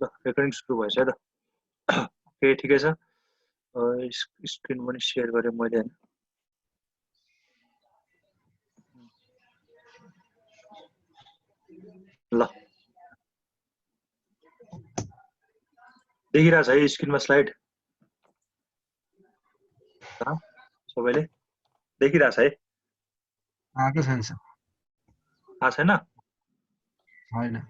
ल रेकर्डिङ सुरु भएछ है त ओके ठिकै छ स्क्रिन पनि सेयर गरेँ मैले हैन ल देखिरहेछ है स्क्रिनमा स्लाइड सबैले देखिरहेछ है आएको छैन सर थाहा छैन होइन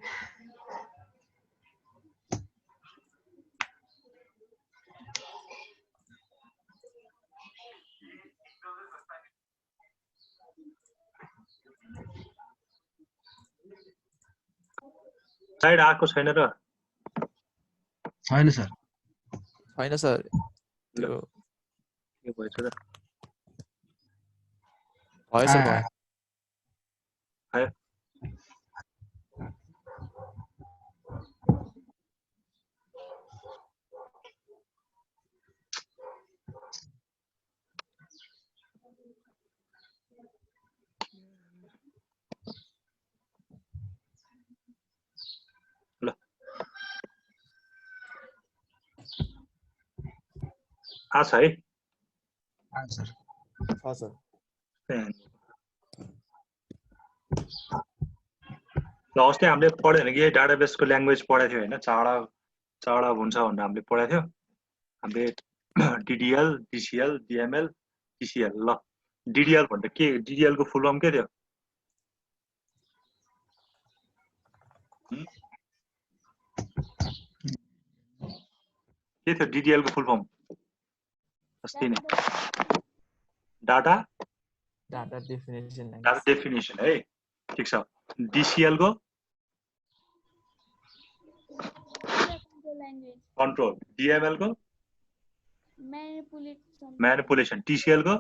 स्लाइड आएको छैन र छैन सर होइन सर त्यो के भएछ र भयो सर भयो आयो ल आछ है सर हजुर ल अस्ति हामीले पढ्यो भने कि डाटाबेसको ल्याङ्ग्वेज पढाएको थियो हैन चाडा चाडा हुन्छ भनेर हामीले पढाएको थियो हामीले DDL DCL DML TCL ल DDL भन्दा के DDL को फुल फर्म के थियो के थियो DDL को फुल फर्म अस्ति नै data data definition data definition है ठीक छ DCL को कन्ट्रोल DML को मैनिपुलेसन TCL को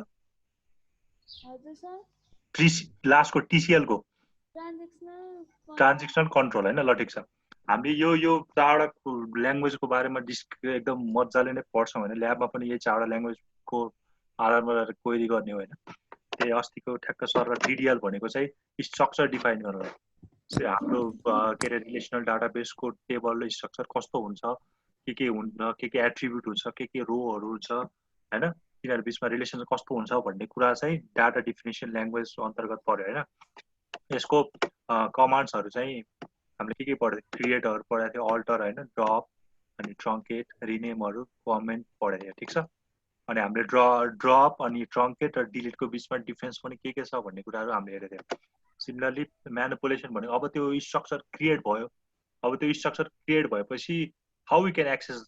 लास्ट को TCL को ट्रान्जेक्सनल कन्ट्रोल हैन ल ठीक छ हामीले यो चारवटा ल्याङ्ग्वेजको बारेमा एकदम मजाले नै पढ्छौं भने ल्याबमा पनि यही चारवटा ल्याङ्ग्वेजको आधारमा क्वेरी गर्ने हो हैन त्यही अस्तिको ठ्याक्क सर DDL भनेको चाहिँ स्ट्रक्चर डिफाइन गर्नलाई हाम्रो के रे रिलेसनल डाटाबेसको टेबल र स्ट्रक्चर कस्तो हुन्छ के हुन्छ के एट्रिब्युट हुन्छ के रोहरू हुन्छ हैन तिनीहरु बीचमा रिलेसन कस्तो हुन्छ भन्ने कुरा चाहिँ डाटा डेफिनेसन ल्याङ्ग्वेज अन्तर्गत पर्यो हैन यसको कमान्ड्सहरु चाहिँ हामीले के पढ्दै क्रिएटहरु पढाएको थियो अल्टर हैन ड्रप अनि ट्रङ्केट रिनेमहरु कमेन्ट पढाएको थियो ठीक छ अनि हामीले ड्रप अनि ट्रङ्केट र डिलिटको बीचमा डिफरेन्स पनि के छ भन्ने कुराहरु हामीले हेरेको थियौं सिमिलरली म्यानिपुलेसन भनेको अब त्यो स्ट्रक्चर क्रिएट भयो अब त्यो स्ट्रक्चर क्रिएट भएपछि how we can access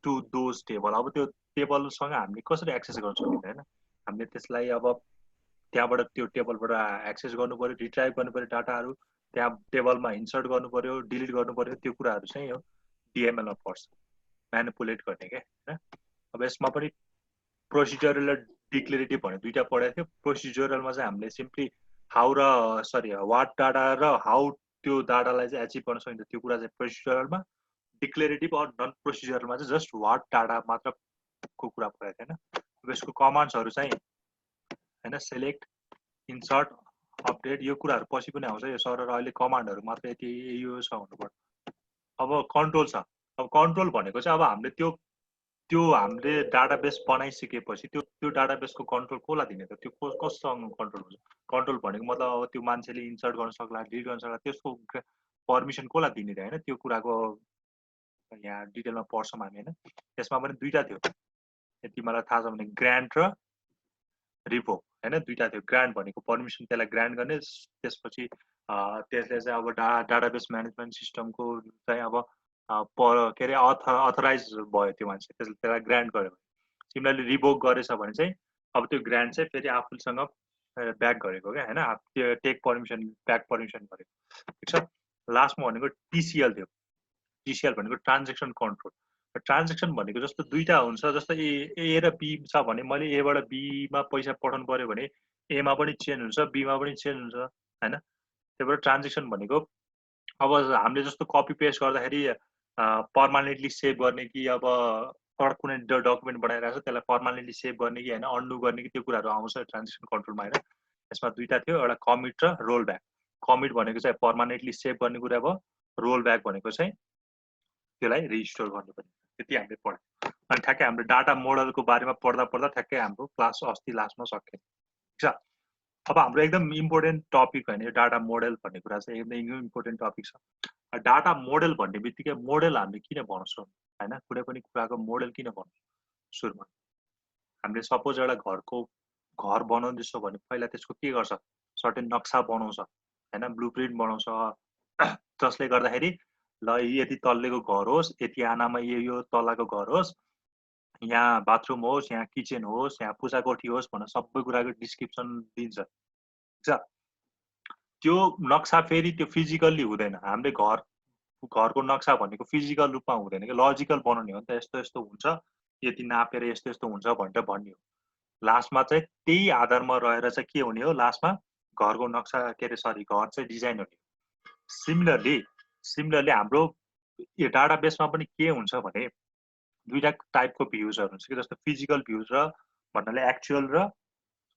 to those table अब त्यो टेबलसँग हामीले कसरी एक्सेस गर्न सकिन्छ हैन हामीले त्यसलाई अब त्यहाँबाट त्यो टेबलबाट एक्सेस गर्नु पर्यो रिट्राइभ गर्नु पर्यो डाटाहरु त्यहाँ टेबलमा इन्सर्ट गर्नु पर्यो डिलिट गर्नु पर्यो त्यो कुराहरु चाहिँ यो DML मा पर्छ म्यानिपुलेट गर्ने के हैन अब यसमा पनि प्रोसिजरल र डिक्लेरेटिभ भने दुईटा पढाएको थियो प्रोसिजरलमा चाहिँ हामीले सिम्पली हाउ र सरी वाट डाटा र हाउ त्यो डाटालाई चाहिँ एचिभ गर्न सकिन्छ त्यो कुरा चाहिँ प्रोसिजरलमा डिक्लेरेटिभ अर नन प्रोसिजरलमा चाहिँ जस्ट वाट डाटा मात्रको कुरा पढाएको थियो हैन यसको कमान्ड्सहरु चाहिँ हैन सेलेक्ट इन्सर्ट अपडेट यो कुराहरु पछि पनि आउँछ यो सर र अहिले कमान्डहरु मात्र यति यो छ भन्नुपर्छ अब कन्ट्रोल छ अब कन्ट्रोल भनेको चाहिँ अब हामीले त्यो हामीले डाटाबेस बनाइसकेपछि त्यो डाटाबेसको कन्ट्रोल कसलाई दिने त त्यो कससँग कन्ट्रोल हुन्छ कन्ट्रोल भनेको मतलब अब त्यो मान्छेले इन्सर्ट गर्न सक्ला डिलिट गर्न सक्ला त्यसको पर्मिसन कसलाई दिने त हैन त्यो कुराको यहाँ डिटेलमा पढ्छौं हामी हैन त्यसमा पनि दुईटा थियो यति मलाई थाहा छ भने ग्रान्ट र रिभोक हैन दुईटा थियो ग्रान्ट भनेको पर्मिसन त्यसलाई ग्रान्ट गर्ने त्यसपछि त्यसले चाहिँ अब डाटाबेस म्यानेजमेन्ट सिस्टमको चाहिँ अब के रे अथराइज भयो त्यो मान्छे त्यसलाई ग्रान्ट गर्यो सिमिलरली रिभोक गरेछ भने चाहिँ अब त्यो ग्रान्ट चाहिँ फेरि आफूसँग ब्याक गरेको क्या हैन त्यो टेक पर्मिसन ब्याक पर्मिसन गरेको ठीक छ लास्टमा भनेको TCL थियो TCL भनेको ट्रान्जेक्सन कन्ट्रोल ट्रान्जेक्सन भनेको जस्तो दुईटा हुन्छ जस्तो ए र बी छ भने मैले ए बाट बी मा पैसा पठाउनु पर्यो भने ए मा पनि चेन्ज हुन्छ बी मा पनि चेन्ज हुन्छ हैन त्यही भएर ट्रान्जेक्सन भनेको अब हामीले जस्तो कपी पेस्ट गर्दाखेरि पर्मानेन्टली सेभ गर्ने कि अब कुनै डकुमेन्ट बनाइरहेको छ त्यसलाई पर्मानेन्टली सेभ गर्ने कि हैन अन्डु गर्ने कि त्यो कुराहरु आउँछ ट्रान्जेक्सन कन्ट्रोलमा हैन यसमा दुईटा थियो एउटा कमिट र रोल ब्याक कमिट भनेको चाहिँ पर्मानेन्टली सेभ गर्ने कुरा भयो रोल ब्याक भनेको चाहिँ त्यसलाई रिस्टोर गर्नुपर्ने त्यति हामीले पढ्यौँ। अनि ठ्याक्कै हाम्रो डाटा मोडलको बारेमा पढ्दा ठ्याक्कै हाम्रो क्लास अस्ति लास्टमा सक्यो। ठिक छ। अब हाम्रो एकदम इम्पोर्टेन्ट टपिक होइन यो डाटा मोडल भन्ने कुरा चाहिँ एकदम इम्पोर्टेन्ट टपिक छ। डाटा मोडल भन्ने बित्तिकै मोडल हामीले किन बनाउँछौँ होइन, कुनै पनि कुराको मोडल किन बनाउँछौँ? सुरुमा हामीले सपोज एउटा घर बनाउँदैछौँ भने पहिला त्यसको के गर्छ, सर्टेन नक्सा बनाउँछ होइन, ब्लुप्रिन्ट बनाउँछ, जसले गर्दाखेरि ल यति तल्लेको घर होस्, यति आनामा यो तल्लाको घर होस्, यहाँ बाथरुम होस्, यहाँ किचन होस्, यहाँ पूजा कोठी होस् भनेर सबै कुराको डिस्क्रिप्सन दिन्छ। त्यो नक्सा फेरि त्यो फिजिकल्ली हुँदैन। हामीले घरको नक्सा भनेको फिजिकल रूपमा हुँदैन कि लजिकल बनाउने हो नि त। यस्तो यस्तो हुन्छ, यति नापेर यस्तो यस्तो हुन्छ भनेर भन्ने हो। लास्टमा चाहिँ त्यही आधारमा रहेर चाहिँ के हुने हो, लास्टमा घरको नक्सा के अरे सरी घर चाहिँ डिजाइन हुने हो। सिमिलरली हाम्रो यो डाटा बेसमा पनि के हुन्छ भने दुईटा टाइपको भ्युजहरू हुन्छ कि, जस्तो फिजिकल भ्युज र भन्नाले एक्चुअल र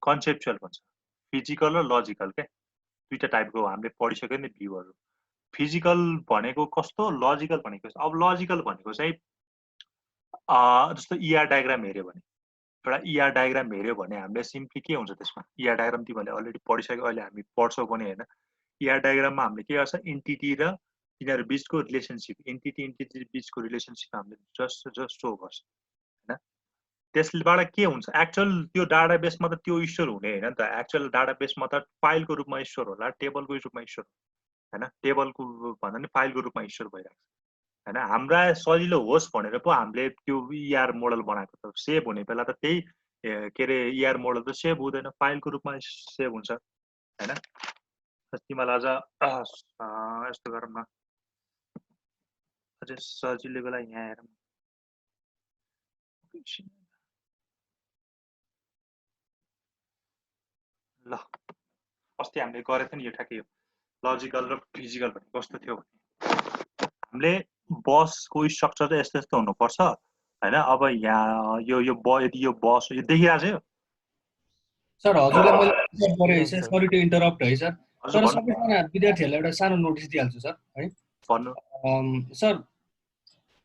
कन्सेप्चुअल भन्छ, फिजिकल र लजिकल क्या, दुईटा टाइपको हामीले पढिसक्यो नि भ्यूहरू। फिजिकल भनेको कस्तो, लजिकल भनेको अब लजिकल भनेको चाहिँ जस्तो इआर डायग्राम हेऱ्यो भने, एउटा इआर डायग्राम हेऱ्यो भने हामीले सिम्पली के हुन्छ त्यसमा, इआर डायग्राम तिमीहरूले अलरेडी पढिसक्यो, अहिले हामी पढ्छौँ पनि होइन। इआर डायग्राममा हामीले के गर्छ, इन्टिटी र तिनीहरू बिचको रिलेसनसिप, इन्टिटी बिचको रिलेसनसिप हामीले जस्ट सो गर्छ होइन। त्यसबाट के हुन्छ, एक्चुअल त्यो डाटा बेसमा त त्यो स्टोर हुने होइन नि त। एक्चुअल डाटा बेसमा त फाइलको रूपमा स्टोर होला, टेबलको रूपमा स्टोर होइन, टेबलको भन्दा नि फाइलको रूपमा स्टोर भइरहेको छ होइन। हाम्रा सजिलो होस् भनेर पो हामीले त्यो इआर मोडल बनाएको त। सेभ हुने बेला त त्यही के अरे इआर मोडल त सेभ हुँदैन, फाइलको रूपमा सेभ हुन्छ होइन। तिमीलाई अझ यस्तो गरौँ न, अझै सजिलो बेला यहाँ हेरौँ। ल अस्ति हामीले गरेको थियो नि यो ठ्याक्कै, लजिकल र फिजिकल भन्ने कस्तो थियो भने, हामीले बसको स्ट्रक्चर चाहिँ यस्तो यस्तो हुनुपर्छ होइन। अब यहाँ यदि यो बस यो देखिरहेको छ यो सर, हजुरलाई मैले डिस्टर्ब गरेँ है सर, सरी टु इन्टरप्ट है सर। तर भन्नु सबैजना विद्यार्थीहरूलाई एउटा सानो नोटिस दिइहाल्छु सर है। भन्नु सर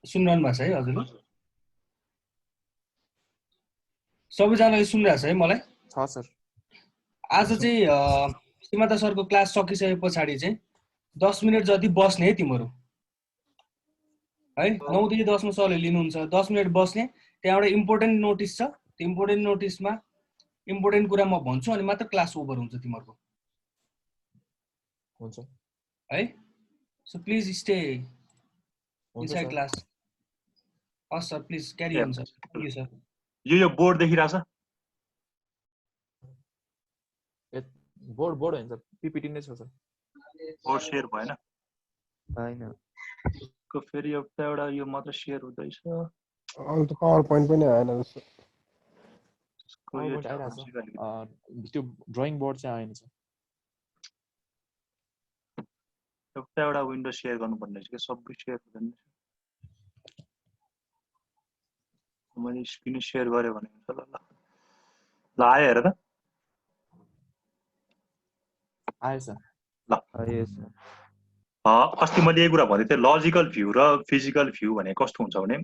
सुनिरहनु भएको छ है हजुरले? सबैजनाले सुनिरहेको छ है मलाई? छ सर। आज चाहिँ सीमाता सरको क्लास सकिसके पछाडि चाहिँ 10 मिनट जति बस्ने है तिमीहरू है। 9 देखि 10 मा सरले लिनुहुन्छ, 10 मिनट बस्ने। त्यहाँबाट इम्पोर्टेन्ट नोटिस छ, त्यो इम्पोर्टेन्ट नोटिसमा इम्पोर्टेन्ट कुरा म भन्छु अनि मात्र क्लास ओभर हुन्छ तिमीहरूको हुन्छ है। सो प्लिज स्टे हुन्छ इनसाइड सर। क्लास। हस् sir, please carry on sir. Thank you sir. यो बोर्ड देखिरहेछ, बोर्ड होइन सर, पिपिटी नै छ सर। बोर्ड सेयर भएन हैन को फेरि एउटा यो मात्र सेयर हुँदैछ। अरू त पावर पोइन्ट पनि आएन जस्तो। PowerPoint आइरहेछ, त्यो ड्रइङ बोर्ड चाहिँ आएन सर। एउटा विन्डो सेयर गर्नुपर्ने रहेछ कि, सबै सेयर हुँदैन। मैले स्क्रिन सेयर गरेँ भने हुन्छ। ल आयो हेर त, आयो सर। ल आयो सर। अस्ति मैले यही कुरा भन्दै थिएँ, लजिकल भ्यू र फिजिकल भ्यू भने कस्तो हुन्छ भने,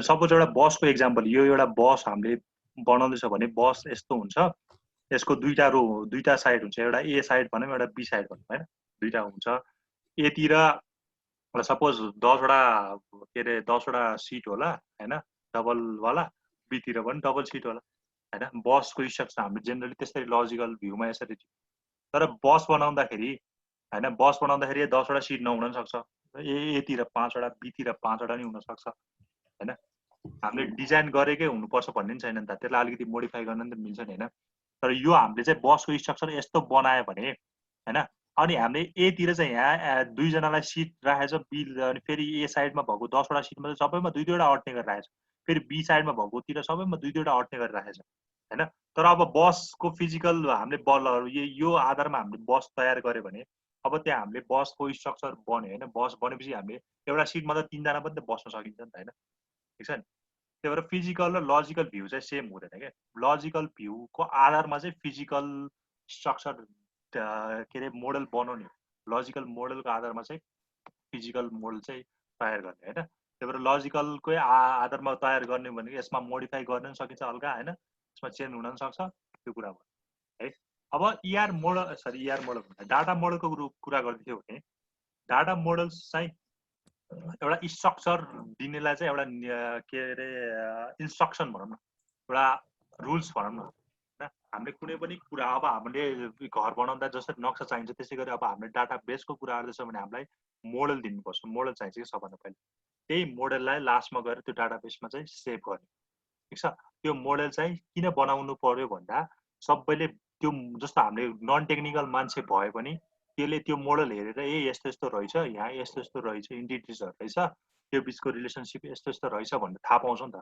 सपोज एउटा बसको एक्जाम्पल, यो एउटा बस हामीले बनाउँदैछ भने बस यस्तो हुन्छ, यसको दुईटा साइड हुन्छ, एउटा ए साइड भनौँ एउटा बी साइड भनौँ होइन, दुईटा हुन्छ। एतिर सपोज 10वटा के अरे 10वटा सिट होला होइन, डबलवाला, बीतिर पनि डबल सिट होला होइन। बसको स्ट्रक्चर हामीले जेनरली त्यसरी लजिकल भ्यूमा यसरी। तर बस बनाउँदाखेरि होइन, बस बनाउँदाखेरि 10वटा सिट नहुन पनि सक्छ, एतिर 5वटा, बीतिर 5वटा नि हुनसक्छ होइन। हामीले डिजाइन गरेकै हुनुपर्छ भन्ने पनि छैन नि त, त्यसलाई अलिकति मोडिफाई गर्न नि त मिल्छ नि होइन। तर यो हामीले चाहिँ बसको स्ट्रक्चर यस्तो बनायो भने होइन, अनि हामीले एतिर चाहिँ यहाँ 2जनालाई सिट राखेछ, बी अनि फेरि ए साइडमा भएको 10वटा सिटमा चाहिँ सबैमा 2-2वटा अट्ने गरेर राखेछ, फेरि बी साइडमा भएकोतिर सबैमा 2-2वटा अट्ने गरेर राखेछ होइन। तर अब बसको फिजिकल हामीले बलहरू यो आधारमा हामीले बस तयार गर्यो भने अब त्यहाँ हामीले बसको स्ट्रक्चर बन्यो होइन। बस बनेपछि हामीले एउटा सिटमा त 3जना पनि त बस्न सकिन्छ नि त होइन, ठिक छ नि। त्यही भएर फिजिकल र लजिकल भ्यू चाहिँ सेम हुँदैन क्या। लजिकल भ्यूको आधारमा चाहिँ फिजिकल स्ट्रक्चर के अरे मोडल बनाउने, लजिकल मोडलको आधारमा चाहिँ फिजिकल मोडल चाहिँ तयार गर्ने होइन। त्यही भएर लजिकलकै आधारमा तयार गर्ने भनेको यसमा मोडिफाई गर्न पनि सकिन्छ हल्का होइन, यसमा चेन्ज हुन पनि सक्छ, त्यो कुरा भयो है। अब ER मोडल ER मोडल भन्दा डाटा मोडलको कुरा गर्दैथ्यो भने डाटा मोडल चाहिँ एउटा स्ट्रक्चर दिनेलाई चाहिँ एउटा के अरे इन्स्ट्रक्सन भनौँ न, एउटा रुल्स भनौँ न होइन। हामीले कुनै पनि कुरा अब हामीले घर बनाउँदा जसरी नक्सा चाहिन्छ त्यसै गरी अब हामीले डाटा बेसको कुरा गर्दैछ भने हामीलाई मोडल दिनुपर्छ, मोडल चाहिन्छ कि सबभन्दा पहिले। त्यही मोडललाई लास्टमा गएर त्यो डाटा बेसमा चाहिँ सेभ गर्ने, ठिक छ। त्यो मोडल चाहिँ किन बनाउनु पर्यो भन्दा सबैले त्यो जस्तो हामीले नन टेक्निकल मान्छे भए पनि त्यसले त्यो मोडल हेरेर यस्तो यस्तो रहेछ, यहाँ यस्तो यस्तो रहेछ, इन्टिटिजहरू रहेछ, त्यो बिचको रिलेसनसिप यस्तो यस्तो रहेछ भनेर थाहा पाउँछ नि त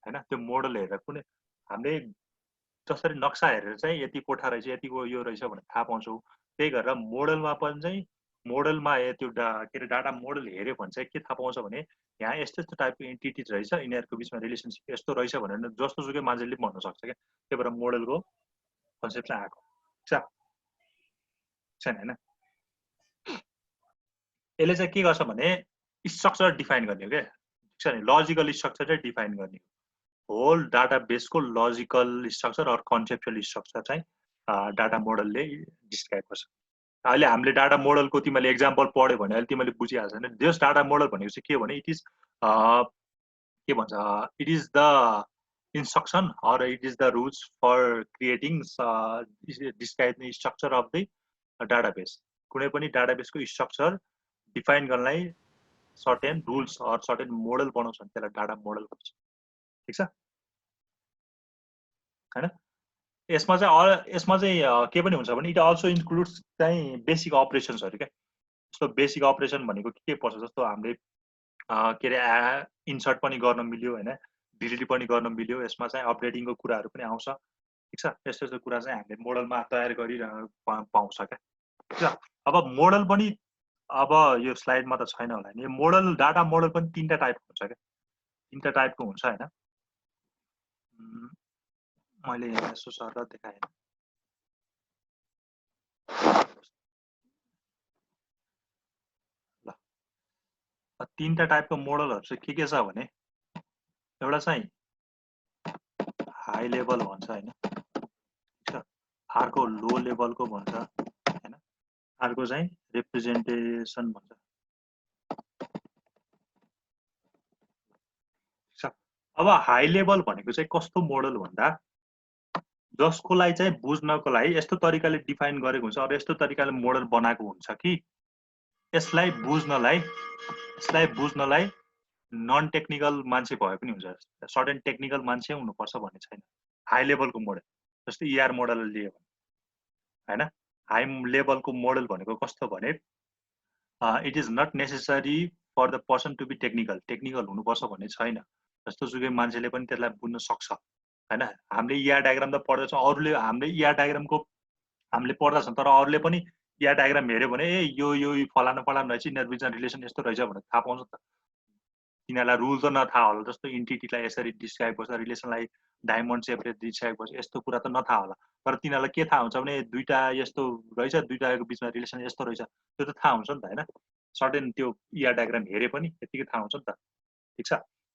होइन। त्यो मोडल हेरेर कुनै हामीले जसरी नक्सा हेरेर चाहिँ यति कोठा रहेछ, यतिको यो रहेछ भनेर थाहा पाउँछौँ, त्यही गरेर मोडलमा पनि चाहिँ मोडलमा त्यो के अरे डाटा मोडल हेऱ्यो भने चाहिँ के थाहा पाउँछ भने यहाँ यस्तो यस्तो टाइपको इन्टिटिज रहेछ, यिनीहरूको बिचमा रिलेसनसिप यस्तो रहेछ भनेर जस्तो सुकै मान्छेले भन्न सक्छ क्या। त्यही भएर मोडलको कन्सेप्ट चाहिँ आएको छैन होइन। यसले चाहिँ के गर्छ भने स्ट्रक्चर डिफाइन गर्ने हो क्या, ठिक छ नि। लजिकल स्ट्रक्चर चाहिँ डिफाइन गर्ने होल डाटा बेसको logical structure or conceptual structure चाहिँ डाटा मोडलले डिस्क्राइब गर्छ। अहिले हामीले डाटा मोडलको तिमीले एक्जाम्पल पढ्यो भने अहिले तिमीले बुझिहाल्छ नि। जस डाटा मोडल भनेको चाहिँ के भने इट इज के भन्छ, it is the instruction or it is the rules for creating describing structure of the database. कुनै पनि डाटाबेसको स्ट्रक्चर डिफाइन गर्नलाई certain rules or certain model बनाउँछ भने त्यसलाई डाटा मोडल भन्छ, ठिक छ हैन। यसमा चाहिँ के पनि हुन्छ भने इट अल्सो इन्क्लुड्स चाहिँ बेसिक अपरेसन्सहरु क्या। जस्तो बेसिक अपरेसन भनेको के पर्छ, जस्तो हामीले के अरे इन्सर्ट पनि गर्न मिल्यो हैन, डिलिट पनि गर्न मिल्यो, यसमा चाहिँ अपडेटिङको कुराहरु पनि आउँछ, ठीक छ। यस्तो यस्तो कुरा चाहिँ हामीले मोडलमा तयार गरि पाउँछ क्या, ठीक छ। अब मोडल पनि अब यो स्लाइडमा त छैन होला नि, मोडल डाटा मोडल पनि तीनटा टाइपको हुन्छ क्या, तीनटा टाइपको हुन्छ हैन। मैले यसो सरल देखाएँ ल। तीनटा टाइपको मोडलहरु चाहिँ के छ भने एउटा चाहिँ हाई लेभल भन्छ हैन, ठीक छ। अर्को लो लेभलको भन्छ हैन, अर्को चाहिँ रिप्रेजेन्टेसन भन्छ, ठीक छ। अब हाई लेभल भनेको चाहिँ कस्तो मोडल भन्दा जसको लागि चाहिँ बुझ्नको लागि यस्तो तरिकाले डिफाइन गरेको हुन्छ र यस्तो तरिकाले मोडल बनाएको हुन्छ कि यसलाई बुझ्नलाई नन टेक्निकल मान्छे भए पनि हुन्छ, सर्टेन टेक्निकल मान्छे हुनुपर्छ भन्ने छैन। हाई लेभलको मोडल जस्तो ER मोडल लियो हैन, हाई लेभलको मोडल भनेको कस्तो भने it is not necessary for the person to be technical हुनुपर्छ भन्ने छैन। जस्तो सुकै मान्छेले पनि त्यसलाई बुझ्न सक्छ हैन। हामीले ER डायग्राम त पढ्दैछौँ, अरूले हामीले ER डायग्रामको हामीले पढ्दैछौँ, तर अरूले पनि ER डायग्राम हेर्यो भने यो फलाना रहेछ, यिनीहरु बिचमा रिलेसन यस्तो रहेछ भनेर थाहा पाउँछ नि त। तिनीहरूलाई रुल त नथाहा होला, जस्तो इन्टिटीलाई यसरी डिस्क्राइब गर्छ, रिलेसनलाई डायमन्ड सेपले डिस्क्राइब गर्छ, यस्तो कुरा त नथाहा होला। तर तिनीहरूलाई के थाहा हुन्छ भने दुईटा यस्तो रहेछ, दुईटाको बिचमा रिलेसन यस्तो रहेछ, त्यो त थाहा हुन्छ नि त हैन। सर्टेन त्यो ER डायग्राम हेरे पनि त्यतिकै थाहा हुन्छ नि त, ठीक छ।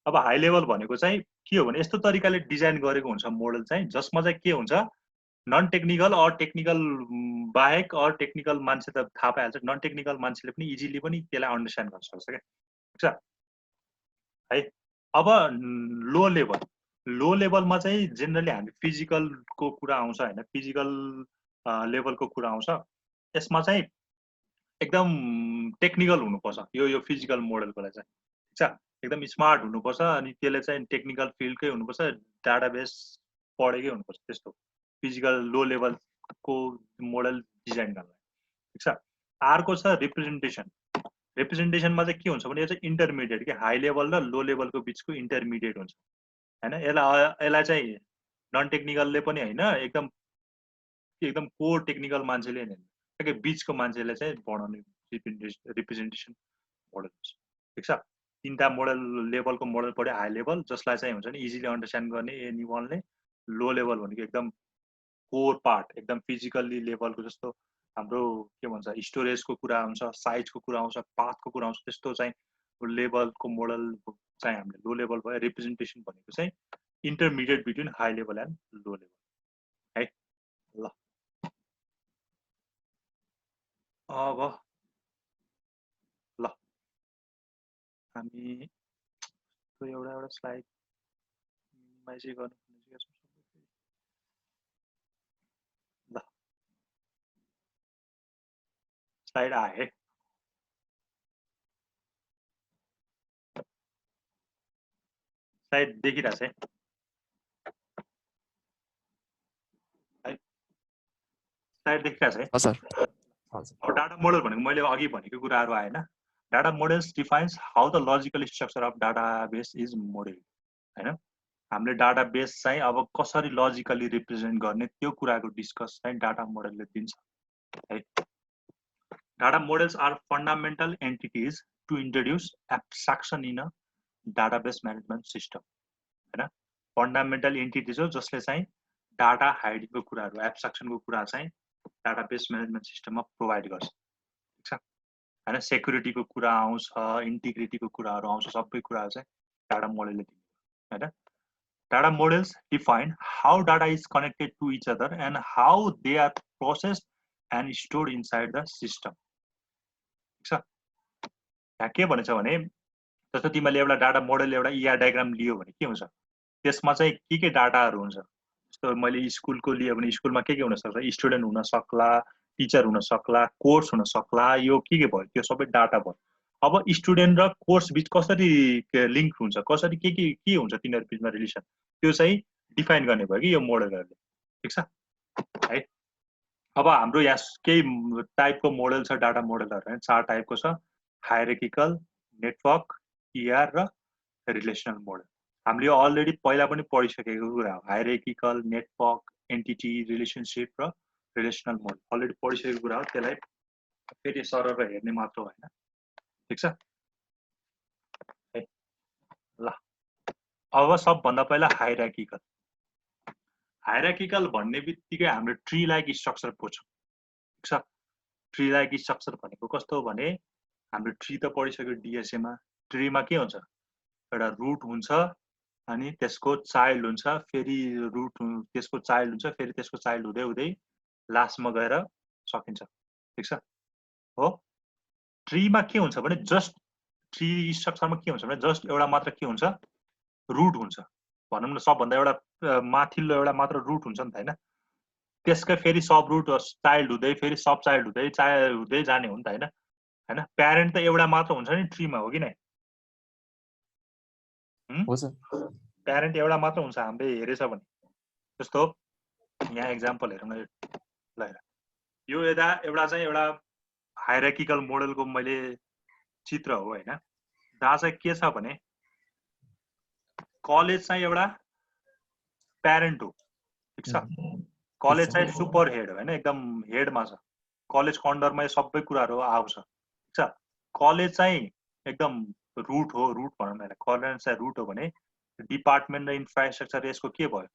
अब हाई लेभल भनेको चाहिँ के हो भने यस्तो तरिकाले डिजाइन गरेको हुन्छ मोडल चाहिँ जसमा चाहिँ के हुन्छ, नन टेक्निकल अर टेक्निकल बाहेक अर टेक्निकल मान्छे त थाहा पाइहाल्छ, नन टेक्निकल मान्छेले पनि इजिली पनि त्यसलाई अन्डरस्ट्यान्ड गर्न सक्छ क्या, ठीक छ है। अब लो लेभलमा चाहिँ जेनरली हामी फिजिकलको कुरा आउँछ हैन, फिजिकल लेभलको कुरा आउँछ। यसमा चाहिँ एकदम टेक्निकल हुनुपर्छ यो फिजिकल मोडलको लागि चाहिँ, ठीक छ। एकदम स्मार्ट हुनुपर्छ अनि त्यसले चाहिँ टेक्निकल फिल्डकै हुनुपर्छ, डाटाबेस पढेकै हुनुपर्छ, त्यस्तो फिजिकल लो लेभलको मोडल डिजाइन गर्नलाई, ठीक छ। अर्को छ रिप्रेजेन्टेसनमा चाहिँ के हुन्छ भने यो चाहिँ इन्टरमिडिएट के हाई लेभल र लो लेभलको बिचको इन्टरमिडिएट हुन्छ हैन। यसलाई चाहिँ नन टेक्निकलले पनि हैन, एकदम कोर टेक्निकल मान्छेले हैन, के बिचको मान्छेले चाहिँ बनाउने रिप्रेजेन्टेसन मोडल हुन्छ, ठीक छ। तीनटा मोडल लेभलको मोडल पढ्यो, हाई लेभल जसलाई चाहिँ हुन्छ नि इजिली अन्डरस्ट्यान्ड गर्ने एनीवनले, लो लेभल भनेको एकदम कोर पार्ट, एकदम फिजिकल्ली लेभलको, जस्तो हाम्रो के भन्छ स्टोरेजको कुरा आउँछ, साइजको कुरा आउँछ, पाथको कुरा आउँछ, त्यस्तो चाहिँ लेभलको मोडल चाहिँ हामीले लो लेभल भयो रिप्रेजेन्टेसन भनेको चाहिँ intermediate between high level and low level है ल अब ल हामी एउटा स्लाइड माइजे गर्नुपर्ने छ ल स्लाइड आए स्लाइड देखिरहेछ है स्लाइड देखिरहेछ है सर अब डाटा मोडल भनेको मैले अघि भनेको कुराहरू आएन data models defines how the logical structure of database is model हैन हामीले डाटाबेस चाहिँ अब कसरी लजिकली रिप्रेजेन्ट गर्ने त्यो कुराको डिस्कस चाहिँ डाटा मोडलले दिन्छ है data models are fundamental entities to introduce abstraction in a database management system हैन फन्डामेन्टल एन्टिटीज हो जसले चाहिँ डाटा हाइडिङको कुराहरू एब्स्ट्राक्सनको कुरा चाहिँ डाटाबेस म्यानेजमेन्ट सिस्टममा प्रोभाइड गर्छ ठीक छ हैन सेक्युरिटीको कुरा आउँछ इन्टिग्रिटीको कुराहरू आउँछ सबै कुराहरू चाहिँ डाटा मोडलले दिन्छ हैन data models define how data is connected to each other and how they are processed and stored inside the system ठीक छ यहाँ के भनेछ भने जस्तो तिमीले एउटा डाटा मोडल एउटा इआर डायग्राम लियो भने के हुन्छ त्यसमा चाहिँ के डाटाहरू हुन्छ जस्तो मैले स्कुलको लियो भने स्कुलमा के हुन सक्छ स्टुडेन्ट हुन सक्ला टिचर हुन सक्ला कोर्स हुन सक्ला यो के भयो त्यो सबै डाटा भयो अब स्टुडेन्ट र कोर्स बीच कसरी लिङ्क हुन्छ कसरी के हुन्छ तिनीहरू बीचमा रिलेसन त्यो चाहिँ डिफाइन गर्ने भयो कि यो मोडलहरूले ठीक छ है अब हाम्रो यहाँ केही टाइपको मोडल छ डाटा मोडलहरू हैन 4 टाइपको छ हायरार्किकल नेटवर्क इआर र रिलेसनल मोडल हामीले अलरेडी पहिला पनि पढिसकेको कुरा हो हायरार्किकल नेटवर्क एन्टिटी रिलेसनशिप र रिलेसनल मोडल अलरेडी पढिसकेको कुरा हो त्यसलाई फेरि सरर हेर्ने मात्र होइन ठीक छ ल अब सबभन्दा पहिला हायरार्किकल भन्ने बित्तिकै हाम्रो ट्री लाइक स्ट्रक्चर बुझ्छौँ ठीक छ ट्री लाइक स्ट्रक्चर भनेको कस्तो हो भने हाम्रो ट्री त पढिसक्यो डिएसएमा ट्रीमा के हुन्छ एउटा रुट हुन्छ अनि त्यसको चाइल्ड हुन्छ फेरि रुट त्यसको चाइल्ड हुन्छ फेरि त्यसको चाइल्ड हुँदै हुँदै लास्टमा गएर सकिन्छ ठीक छ हो ट्रीमा के हुन्छ भने जस्ट ट्री स्ट्रक्चरमा के हुन्छ भने जस्ट एउटा मात्र के हुन्छ रुट हुन्छ भनौँ न सबभन्दा एउटा माथिल्लो एउटा मात्र रुट हुन्छ नि त हैन त्यसकै फेरि सब रुट चाइल्ड हुँदै फेरि सब चाइल्ड हुँदै जाने हो नि त हैन हैन प्यारेन्ट त एउटा मात्र हुन्छ नि ट्रीमा हो कि नै हो सर प्यारेन्ट एउटा मात्र हुन्छ हामीले हेरेछ भने जस्तो यहाँ एक्जाम्पल हेरौँ ल यो एउटा चाहिँ एउटा हायरार्किकल मोडलको मैले चित्र हो हैन जहाँ चाहिँ के छ भने कलेज चाहिँ एउटा प्यारेन्ट हो ठीक छ कलेज चाहिँ सुपर हेड हो हैन एकदम हेडमा छ कलेजको अन्डरमा यो सबै कुराहरू आउँछ ठीक छ कलेज चाहिँ एकदम रुट हो रुट भनौँ न कलेज चाहिँ रुट हो भने डिपार्टमेन्ट र इन्फ्रास्ट्रक्चर यसको के भयो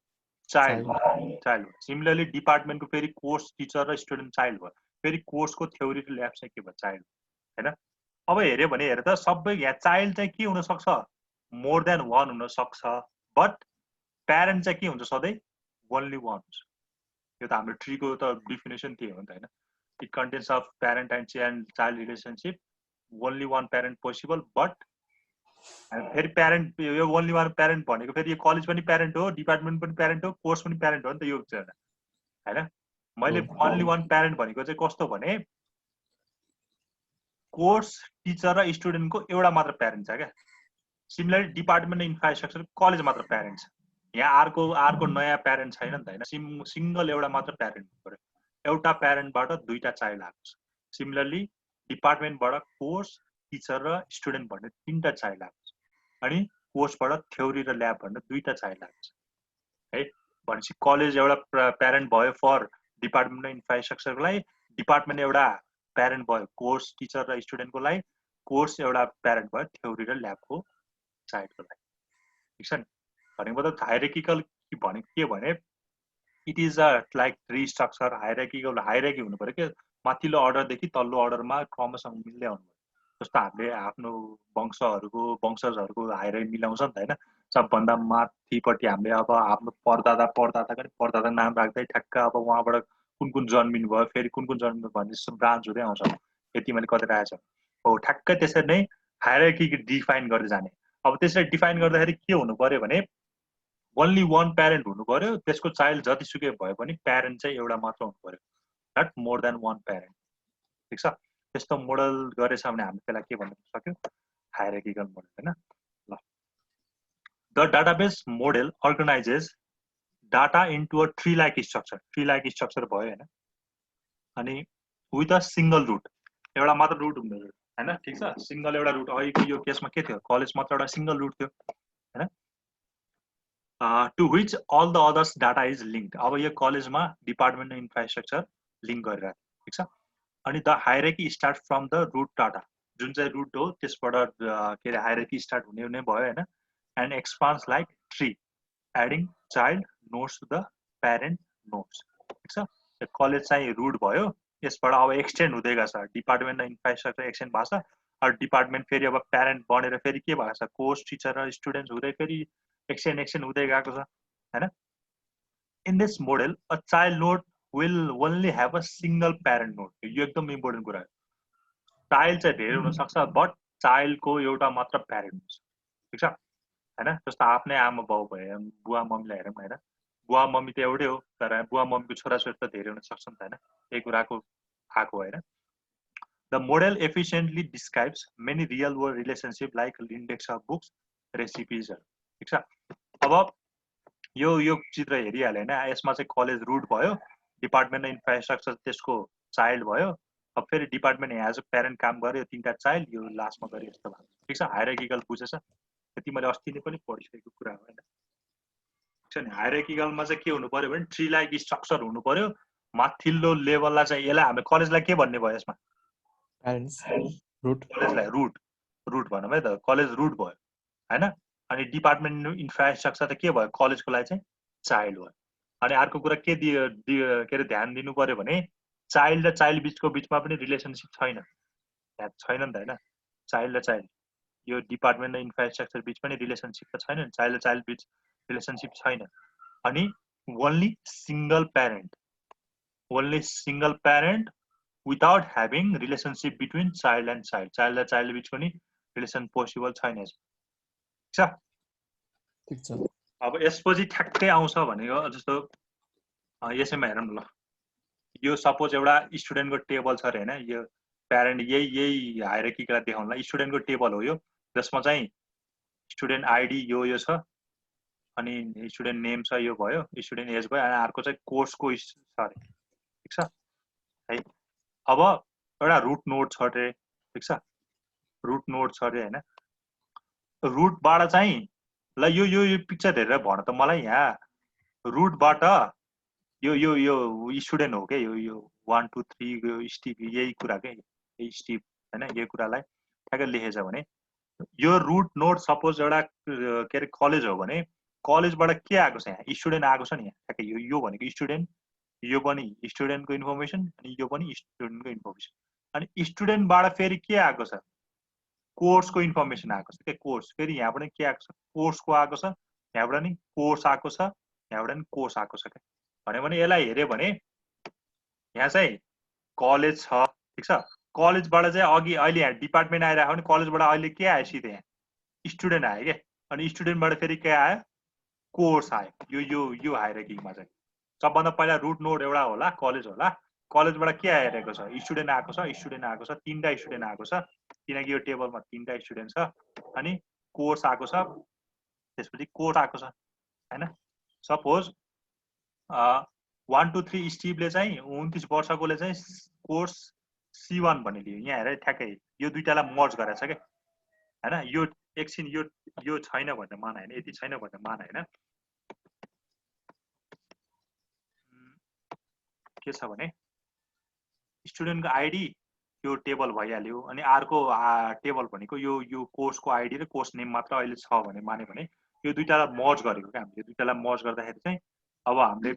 चाइल्ड सिमिलरली डिपार्टमेन्टको फेरि कोर्स टिचर र स्टुडेन्ट चाइल्ड भयो फेरि कोर्सको थ्योरी र ल्याब चाहिँ के भयो चाइल्ड हैन अब हेर्यो भने हेर त सबै यहाँ चाइल्ड चाहिँ के हुन सक्छ मोर देन वान हुन सक्छ बट प्यारेन्ट चाहिँ के हुन्छ सधैँ ओन्ली वान हुन्छ यो त हाम्रो ट्रीको त डिफिनेसन त्यही हो नि त हैन it contents of parent and child relationship only one parent possible but फेरि प्यारेन्ट यो ओन्ली वान प्यारेन्ट भनेको फेरि यो कलेज पनि प्यारेन्ट हो डिपार्टमेन्ट पनि प्यारेन्ट हो कोर्स पनि प्यारेन्ट हो नि त यो हैन मैले ओन्ली वान प्यारेन्ट भनेको चाहिँ कस्तो भने कोर्स टिचर र स्टुडेन्टको एउटा मात्र प्यारेन्ट छ क्या सिमिलरली डिपार्टमेन्ट इन्फ्रास्ट्रक्चर कलेज मात्र प्यारेन्ट छ यहाँ अर्को नयाँ प्यारेन्ट छैन नि त हैन सिंगल एउटा मात्र प्यारेन्ट पर्यो एउटा प्यारेन्टबाट दुईटा चाइल्ड आएको छ सिमिलरली डिपार्टमेन्टबाट कोर्स टिचर र स्टुडेन्ट भन्ने तीनटा चाइल्ड आएको छ अनि कोर्सबाट थ्योरी र ल्याब भन्ने दुईटा चाइल्ड आएको छ है भनेपछि कलेज एउटा प्यारेन्ट भयो फर डिपार्टमेन्ट र इन्फ्रास्ट्रक्चरको लागि डिपार्टमेन्ट एउटा प्यारेन्ट भयो कोर्स टिचर र स्टुडेन्टको लागि कोर्स एउटा प्यारेन्ट भयो थ्योरी र ल्याबको चाइल्डको लागि ठिक छ नि भनेको मतलब हायरार्किकल भनेको के भने it is a like tree structure hierarchy हुनु पर्यो कि माथिल्लो अर्डरदेखि तल्लो अर्डरमा क्रमसँग मिल्दै आउनु पर्यो जस्तो हामीले आफ्नो वंशजहरूको हायरार्की मिलाउँछ नि त होइन। सबभन्दा माथिपट्टि हामीले अब आफ्नो परदादाको नाम राख्दै ठ्याक्क अब उहाँबाट कुन जन्मिनु भयो, फेरि कुन जन्मिनु भन्ने जस्तो ब्रान्च हुँदै आउँछ। यति मैले कतै राखेको छ हो। ठ्याक्कै त्यसरी नै हायरार्की डिफाइन गर्दै जाने। अब त्यसरी डिफाइन गर्दाखेरि के हुनु पर्यो भने ओन्ली वान प्यारेन्ट हुनु पर्यो, त्यसको चाइल्ड जतिसुकै भयो पनि प्यारेन्ट चाहिँ एउटा मात्र हुनु पर्यो, not more than one parent. ठिक छ, त्यस्तो मोडल गरेछ भने हामीले त्यसलाई के भन्न सक्यो, हायरार्किकल मोडल होइन। ल, the database model organizes data into a tree like structure भयो होइन। अनि विथ अ सिङ्गल रुट, एउटा मात्र रुट हुँदो होइन। ठिक छ, सिङ्गल एउटा रुट। अहिलेको यो केसमा के थियो, कलेज मात्र एउटा सिङ्गल रुट थियो होइन। To which all the others data is link. अब यो कलेजमा डिपार्टमेन्ट इन्फ्रास्ट्रक्चर लिङ्क गरिरहेको थियो। ठिक छ, अनि the hierarchy start from the root data, जुन चाहिँ रुट हो त्यसबाट के अरे हायरार्की स्टार्ट हुने भयो होइन। And expands like tree adding child nodes to the parent nodes. ठिक छ, कलेज चाहिँ रुट भयो, यसबाट अब एक्सटेन्ड हुँदै गएको छ, डिपार्टमेन्ट इन्फ्रास्ट्रक्चर एक्सटेन्ड भएको छ। अब डिपार्टमेन्ट फेरि अब प्यारेन्ट बनेर फेरि के भएको छ, कोर्स टिचर र स्टुडेन्ट्स हुँदै फेरि एक्सटेन्ड हुँदै गएको छ होइन। In this model a child node will only have a single parent node. यो एकदम इम्पोर्टेन्ट कुरा हो। चाइल्ड चाहिँ धेरै हुनसक्छ, बट चाइल्डको एउटा मात्र प्यारेन्ट हुन्छ। ठिक छ होइन। जस्तो आफ्नै आमा बाउ भयो, बुवा मम्मीलाई हेरौँ होइन, बुवा मम्मी त एउटै हो, तर बुवा मम्मीको छोराछोरी त धेरै हुन सक्छ नि त होइन। यही कुराको आएको होइन। The model efficiently describes many real world relationship like index of books, रेसिपिजहरू। ठिक छ, अब यो चित्र हेरिहाल्यो होइन। यसमा चाहिँ कलेज रुट भयो, डिपार्टमेन्ट इन्फ्रास्ट्रक्चर त्यसको चाइल्ड भयो, अब फेरि डिपार्टमेन्ट एज अ प्यारेन्ट काम गर्यो, तिनवटा चाइल्ड, यो लास्टमा गऱ्यो यस्तो भयो। ठिक छ, हायरार्किकल बुझेछ। यति मैले अस्ति नै पनि पढिसकेको कुरा हो होइन। ठिक छ नि, हायरार्किकलमा चाहिँ के हुनु पर्यो भने ट्री लाइक स्ट्रक्चर हुनु पर्यो। माथिल्लो लेभललाई चाहिँ यसलाई हामीले कलेजलाई के भन्ने भयो यसमा, कलेजलाई रुट भनौँ है त, कलेज रुट भयो होइन। अनि डिपार्टमेन्ट इन्फ्रास्ट्रक्चर त के भयो, कलेजको लागि चाहिँ चाइल्ड भयो। अनि अर्को कुरा के के अरे ध्यान दिनु पर्यो भने चाइल्ड र चाइल्ड बिचमा पनि रिलेसनसिप छैन, छैन नि त होइन। चाइल्ड र चाइल्ड, यो डिपार्टमेन्ट र इन्फ्रास्ट्रक्चर बिच पनि रिलेसनसिप त छैन, चाइल्ड र चाइल्ड बिच रिलेसनसिप छैन। अनि only single parent without having relationship between child and child र चाइल्ड बिच पनि रिलेसन पोसिबल छैन। ठिक छ। अब यसपछि ठ्याक्कै आउँछ भनेको जस्तो यसैमा हेरौँ ल। यो सपोज एउटा स्टुडेन्टको टेबल छ अरे होइन, यो प्यारेन्ट यही हायरार्कीलाई देखाउनलाई स्टुडेन्टको टेबल हो यो, जसमा चाहिँ स्टुडेन्ट आइडी यो छ, अनि स्टुडेन्ट नेम छ यो भयो, स्टुडेन्ट एज भयो, अनि अर्को चाहिँ कोर्सको छ अरे। ठिक छ है। अब एउटा रुट नोड छ अरे। ठिक छ, रुट नोड छ अरे होइन। रुटबाट चाहिँ ल यो पिक्चर हेरेर भन त मलाई, यहाँ रुटबाट यो स्टुडेन्ट हो क्या, यो 1 2 3 यो स्टिभ, यही कुरा क्या, यही स्टिभ होइन। यही कुरालाई ठ्याक्कै लेखेछ भने यो रुट नोड सपोज एउटा के अरे कलेज हो भने कलेजबाट के आएको छ, यहाँ स्टुडेन्ट आएको छ नि, यहाँ ठ्याक्कै यो भनेको स्टुडेन्ट, यो पनि स्टुडेन्टको इन्फर्मेसन, अनि यो पनि स्टुडेन्टको इन्फर्मेसन। अनि स्टुडेन्टबाट फेरि के आएको छ, कोर्सको इन्फर्मेसन आएको छ क्या, कोर्स। फेरि यहाँबाट के आएको छ, कोर्सको आएको छ, यहाँबाट नि कोर्स आएको छ, यहाँबाट नि कोर्स आएको छ क्या। भन्यो भने यसलाई हेऱ्यो भने यहाँ चाहिँ कलेज छ। ठिक छ, कलेजबाट चाहिँ अघि अहिले यहाँ डिपार्टमेन्ट आइरहेको भने कलेजबाट अहिले के आयो, सिधै यहाँ स्टुडेन्ट आयो क्या। अनि स्टुडेन्टबाट फेरि के आयो, कोर्स आयो। यो हायरार्कीमा चाहिँ सबभन्दा पहिला रुट नोड एउटा होला, कलेज होला, कलेजबाट के आइरहेको छ, स्टुडेन्ट आएको छ, तिनवटा स्टुडेन्ट आएको छ, किनकि यो टेबलमा तिनवटा स्टुडेन्ट छ। अनि कोर्स आएको छ, त्यसपछि कोर्स आएको छ होइन। सपोज 1 2 3 स्टिभले चाहिँ 29 वर्षकोले चाहिँ कोर्स C1 भन्ने लियो। यहाँ हेर ठ्याक्कै यो दुईटालाई मर्ज गरेछ क्या होइन। यो एकछिन यो छैन भन्ने मान होइन, यति छैन भन्ने मान होइन। के छ भने स्टुडेन्टको आइडी यो टेबल भइहाल्यो, अनि अर्को टेबल भनेको यो कोर्सको आइडी र कोर्स नेम मात्र अहिले छ भने माने भने यो दुईटालाई मर्ज गरेको क्या हामीले। दुईटालाई मर्ज गर्दाखेरि चाहिँ अब हामीले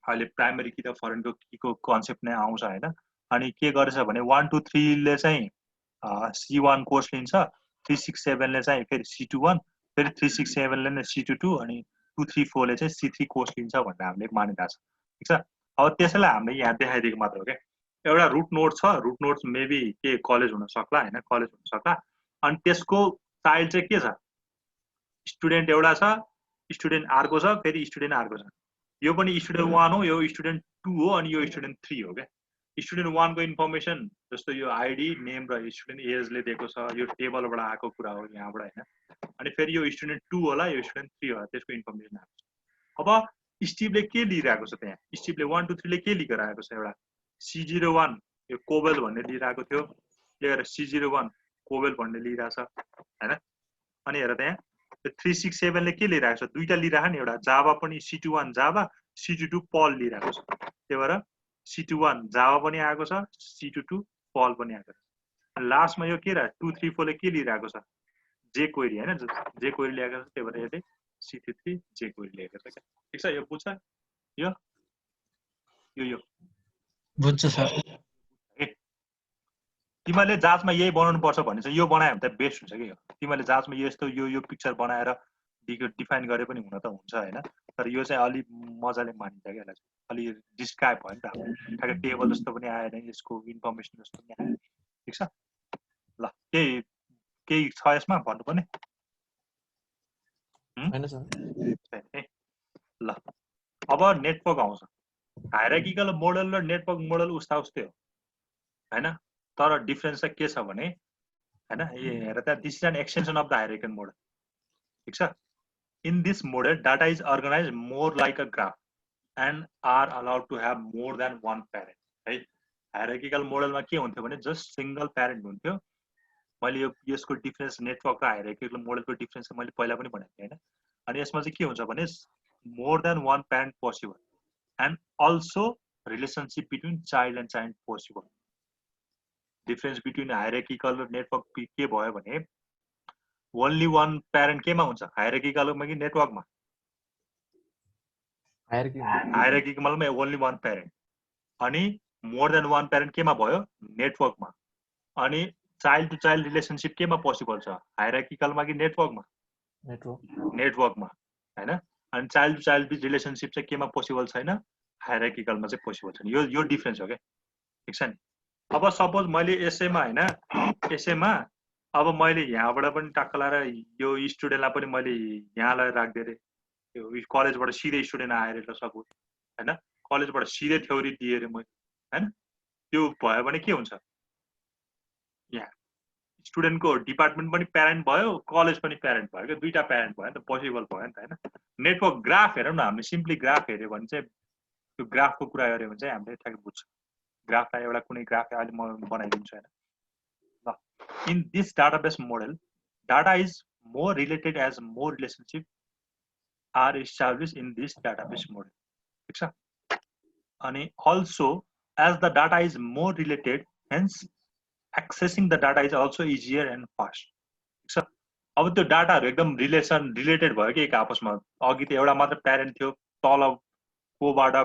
अहिले प्राइमेरी कि त फरेनको कीको कन्सेप्ट नै आउँछ होइन। अनि के गरेछ भने 1 2 3 ले चाहिँ C1 कोर्स लिन्छ 367 ले चाहिँ फेरि C21 फेरि 367 ले नै C22 अनि 234 ले चाहिँ C3 कोर्स लिन्छ भनेर हामीले मानिरहेको छ ठीक छ अब त्यसैलाई हामीले यहाँ देखाइदिएको मात्र हो के एउटा रुट नोड छ रुट नोड मेबी के कलेज हुन सक्ला हैन कलेज हुन सक्ला अनि त्यसको चाइल्ड चाहिँ के छ स्टुडेन्ट एउटा छ स्टुडेन्ट अर्को छ फेरि स्टुडेन्ट अर्को छ यो पनि स्टुडेन्ट 1 हो यो स्टुडेन्ट 2 हो अनि यो स्टुडेन्ट 3 हो के स्टुडेन्ट 1 को इन्फर्मेसन जस्तो यो आईडी नेम र स्टुडेन्ट एज ले दिएको छ यो टेबलबाट आएको कुरा हो यहाँबाट हैन अनि फेरि यो स्टुडेन्ट 2 होला यो स्टुडेन्ट 3 होला त्यसको इन्फर्मेसन आएको छ अब स्टिभले के लिइरहेको छ त्यहाँ स्टिभले 1 2 3 ले के लिएर आएको छ एउटा C01 यो कोबेल भन्ने लिइरहेको थियो लिएर C01 कोबेल भन्ने लिइरहेछ हैन अनि हेर त्यहाँ 367 ले के लिइरहेको छ दुईटा लिइराख नि एउटा जावा पनि C21 जावा C22 पर्ल लिइरहेको छ त्यही भएर C21 जावा पनि आएको छ C22 पर्ल पनि आएको छ लास्टमा यो के 234 ले के लिइरहेको छ जे क्वेरी हैन जे क्वेरी ल्याएको छ त्यही भएर यसले C33 जे क्वेरी ल्याएको छ ठीक छ यो बुझ्छ यो बुझ्छ सर तिमीले जाँचमा यही बनाउनु पर्छ भन्ने चाहिँ यो बनायो भने त बेस्ट हुन्छ के तिमीले जाँचमा यस्तो यो पिक्चर बनाएर डिफाइन गरे पनि हुन त हुन्छ हैन तर यो चाहिँ अलि मजाले मानिन्छ के यसलाई अलि डिस्क्राइब भयो नि त ठ्याक्कै टेबल जस्तो पनि आएन यसको इन्फर्मेसन जस्तो पनि आएन ठीक छ ल केही छ यसमा भन्नुपर्ने हैन सर ल अब नेटवर्क आउँछ हायरार्किकल मोडल र नेटवर्क मोडल उस्ता उस्तै हो हैन तर डिफरेन्स चाहिँ के छ भने हैन हेर त this is an extension of the hierarchical model ठीक छ in this model data is organized more like a graph and are allowed to have more than one parent है हायरार्किकल मोडलमा के हुन्थ्यो भने जस्ट सिंगल प्यारेन्ट हुन्थ्यो मैले यसको डिफरेन्स नेटवर्क र हायरार्किकल मोडलको डिफरेन्स मैले पहिला पनि भनेको थिएँ हैन अनि यसमा चाहिँ के हुन्छ भने more than one parent possible and also relationship between child and child possible difference between hierarchical र नेटवर्क के भयो भने ओन्ली वन प्यारेन्ट केमा हुन्छ हायरार्किकलमा कि नेटवर्कमा हायरार्किकलमा ओन्ली वन प्यारेन्ट अनि मोर देन वन प्यारेन्ट केमा भयो नेटवर्कमा अनि चाइल्ड टु चाइल्ड रिलेसनशिप केमा पोसिबल छ हायरार्किकलमा कि नेटवर्कमा नेटवर्कमा हैन अनि चाइल्ड टु चाइल्ड रिलेसनशिप चाहिँ केमा पोसिबल छैन हायरार्किकलमा चाहिँ पोसिबल छैन यो डिफरेन्स हो के ठीक छ नि अब सपोज मैले एसएमा हैन एसएमा अब मैले यहाँबाट पनि टक्क लाएर यो स्टुडेन्टलाई पनि मैले यहाँ लगाएर राख्दिए यो कलेजबाट सिधै स्टुडेन्ट आएर ल सपोज हैन कलेजबाट सिधै थ्योरी दिए रे मैले हैन त्यो भयो भने के हुन्छ यहाँ स्टुडेन्टको डिपार्टमेन्ट पनि प्यारेन्ट भयो कलेज पनि प्यारेन्ट भयो के दुईटा प्यारेन्ट भयो नि त पोसिबल भयो नि त हैन नेटवर्क ग्राफ हेरौँ न हामीले सिम्पली ग्राफ हेर्यो भने चाहिँ त्यो ग्राफको कुरा गर्यो भने चाहिँ हामीले ठ्याक्कै बुझ्छ ग्राफलाई एउटा कुनै ग्राफ अहिले म बनाइदिन्छु हैन ल in this database model data is more related as more relationship are establish in this database model ठीक छ अनि also as the data is more related hence accessing the data is also easier and fast ठीक छ अब त्यो डाटाहरू एकदम related भयो कि एक आपसमा अघि त एउटा मात्र प्यारेन्ट थियो तल कोबाट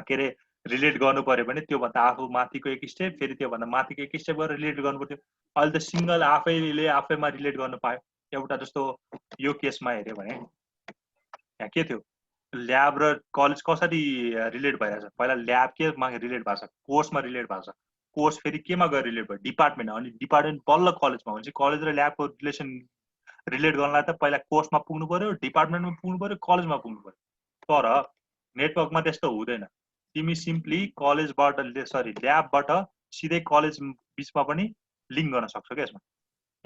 के अरे रिलेट गर्नु पर्यो भने त्योभन्दा आफू माथिको एक स्टेप फेरि त्योभन्दा माथिको एक स्टेप गरेर रिलेट गर्नु पर्थ्यो अहिले त सिंगल आफैमा रिलेट गर्नु पायो एउटा जस्तो यो केसमा हेऱ्यो भने यहाँ के थियो ल्याब र कलेज कसरी रिलेट भइरहेछ पहिला ल्याब केमा रिलेट भएको छ कोर्समा रिलेट भएको छ कोर्स फेरि केमा गएर रिलेट भयो डिपार्टमेन्ट अनि डिपार्टमेन्ट बल्ल कलेजमा हुन्छ कलेज र ल्याबको रिलेसन रिलेट गर्नलाई त पहिला कोर्समा पुग्नु पर्यो डिपार्टमेन्टमा पुग्नु पर्यो कलेजमा पुग्नु पर्यो तर नेटवर्कमा त्यस्तो हुँदैन तिमी सिम्पली कलेजबाट सरी ल्याबबाट सिधै कलेज बिचमा पनि लिङ्क गर्न सक्छौ क्या यसमा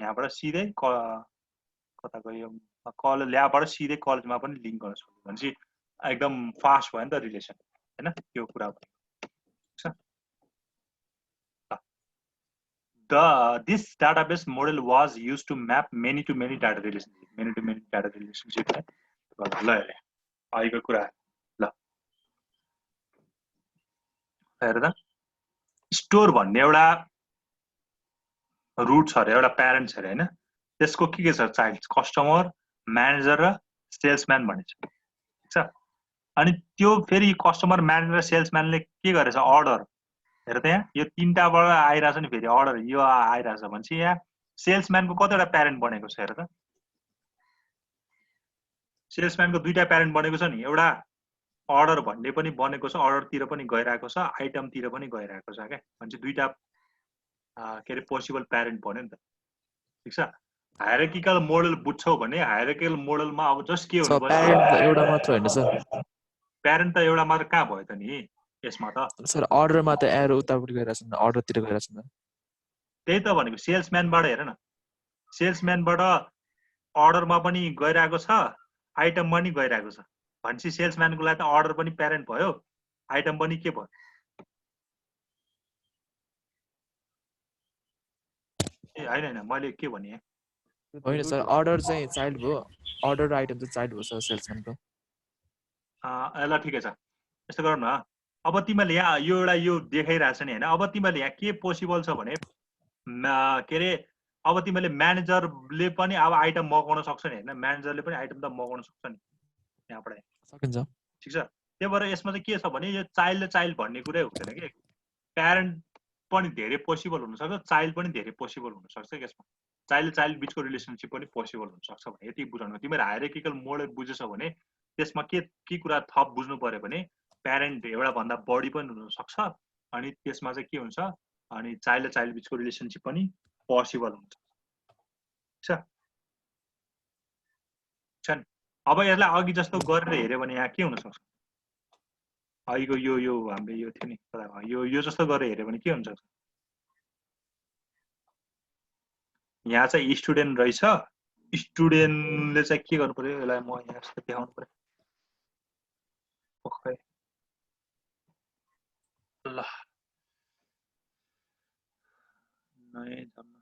यहाँबाट सिधै कता गयो ल्याबबाट सिधै कलेजमा पनि लिङ्क गर्न सक्छौ भनेपछि एकदम फास्ट भयो नि त रिलेसन हैन त्यो कुरा भयो this database model was used to map many to many data relationship ल आइको कुरा ल हेर त स्टोर भन्ने एउटा रुट छ रे एउटा प्यारेन्ट छ रे हैन त्यसको के छ चाइल्ड कस्टमर म्यानेजर र सेल्सम्यान भन्ने छ ठीक छ अनि त्यो फेरि कस्टमर म्यानेजर र सेल्सम्यानले के गरेछ अर्डर हेर त यहाँ यो तीनटाबाट आइरहेछ नि फेरि अर्डर यो आइरहेछ भनेपछि यहाँ सेल्सम्यानको कतिवटा प्यारेन्ट बनेको छ हेर त सेल्सम्यानको दुईटा प्यारेन्ट बनेको छ नि एउटा अर्डर भन्ने पनि बनेको छ अर्डरतिर पनि गइरहेको छ आइटमतिर पनि गइरहेको छ क्या भनेपछि दुईटा के अरे पोसिबल प्यारेन्ट बन्यो नि त ठिक छ हायरार्किकल मोडल बुझ्छौ भने हायरार्किकल मोडलमा अब जस्ट के हुनु पर्यो प्यारेन्ट त एउटा मात्र होइन सर प्यारेन्ट त एउटा मात्र कहाँ भयो त नि यसमा त सर अर्डरमा त एरो उतापट्टि गइरहेछ नि अर्डरतिर गइरहेछ नि त्यही त भनेको सेल्सम्यानबाट हेर न सेल्सम्यानबाट अर्डरमा पनि गइरहेको छ आइटममा पनि गइरहेको छ भनेपछि सेल्सम्यानको लागि त अर्डर पनि प्यारेन्ट भयो आइटम पनि के भयो ए होइन होइन मैले के भने होइन सर अर्डर चाहिँ चाइल्ड भयो अर्डर र आइटम चाहिँ चाइल्ड भयो सर सेल्सम्यानको ल ठिकै छ यस्तो गरौँ न अब तिमीले यहाँ यो एउटा यो देखाइरहेछ नि होइन अब तिमीले यहाँ के पोसिबल छ भने के अरे अब तिमीले म्यानेजरले पनि अब आइटम मगाउन सक्छ नि होइन म्यानेजरले पनि आइटम त मगाउन सक्छ नि यहाँबाट सकिन्छ ठिक छ त्यही भएर यसमा चाहिँ के छ भने यो चाइल्ड र चाइल्ड भन्ने कुरै हुँदैन कि प्यारेन्ट पनि धेरै पोसिबल हुनसक्छ चाइल्ड पनि धेरै पोसिबल हुनसक्छ यसमा चाइल्ड चाइल्ड बिचको रिलेसनसिप पनि पोसिबल हुनसक्छ भने यति बुझाउनु तिमीहरू हायरार्किकल मोडल बुझेछौ भने त्यसमा के कुरा थप बुझ्नु पर्यो भने प्यारेन्ट एउटा भन्दा बढी पनि हुनसक्छ अनि त्यसमा चाहिँ के हुन्छ अनि चाइल्ड र चाइल्ड बिचको रिलेसनसिप पनि पोसिबल हुन्छ अब यसलाई अघि जस्तो गरेर हेऱ्यो भने यहाँ के हुनसक्छ अघिको यो हाम्रो यो थियो नि यो जस्तो गरेर हेऱ्यो भने के हुन्छ यहाँ चाहिँ स्टुडेन्ट रहेछ स्टुडेन्टले चाहिँ के गर्नु पर्यो यसलाई म यहाँ जस्तो देखाउनु पर्यो ल नयाँ जम्मा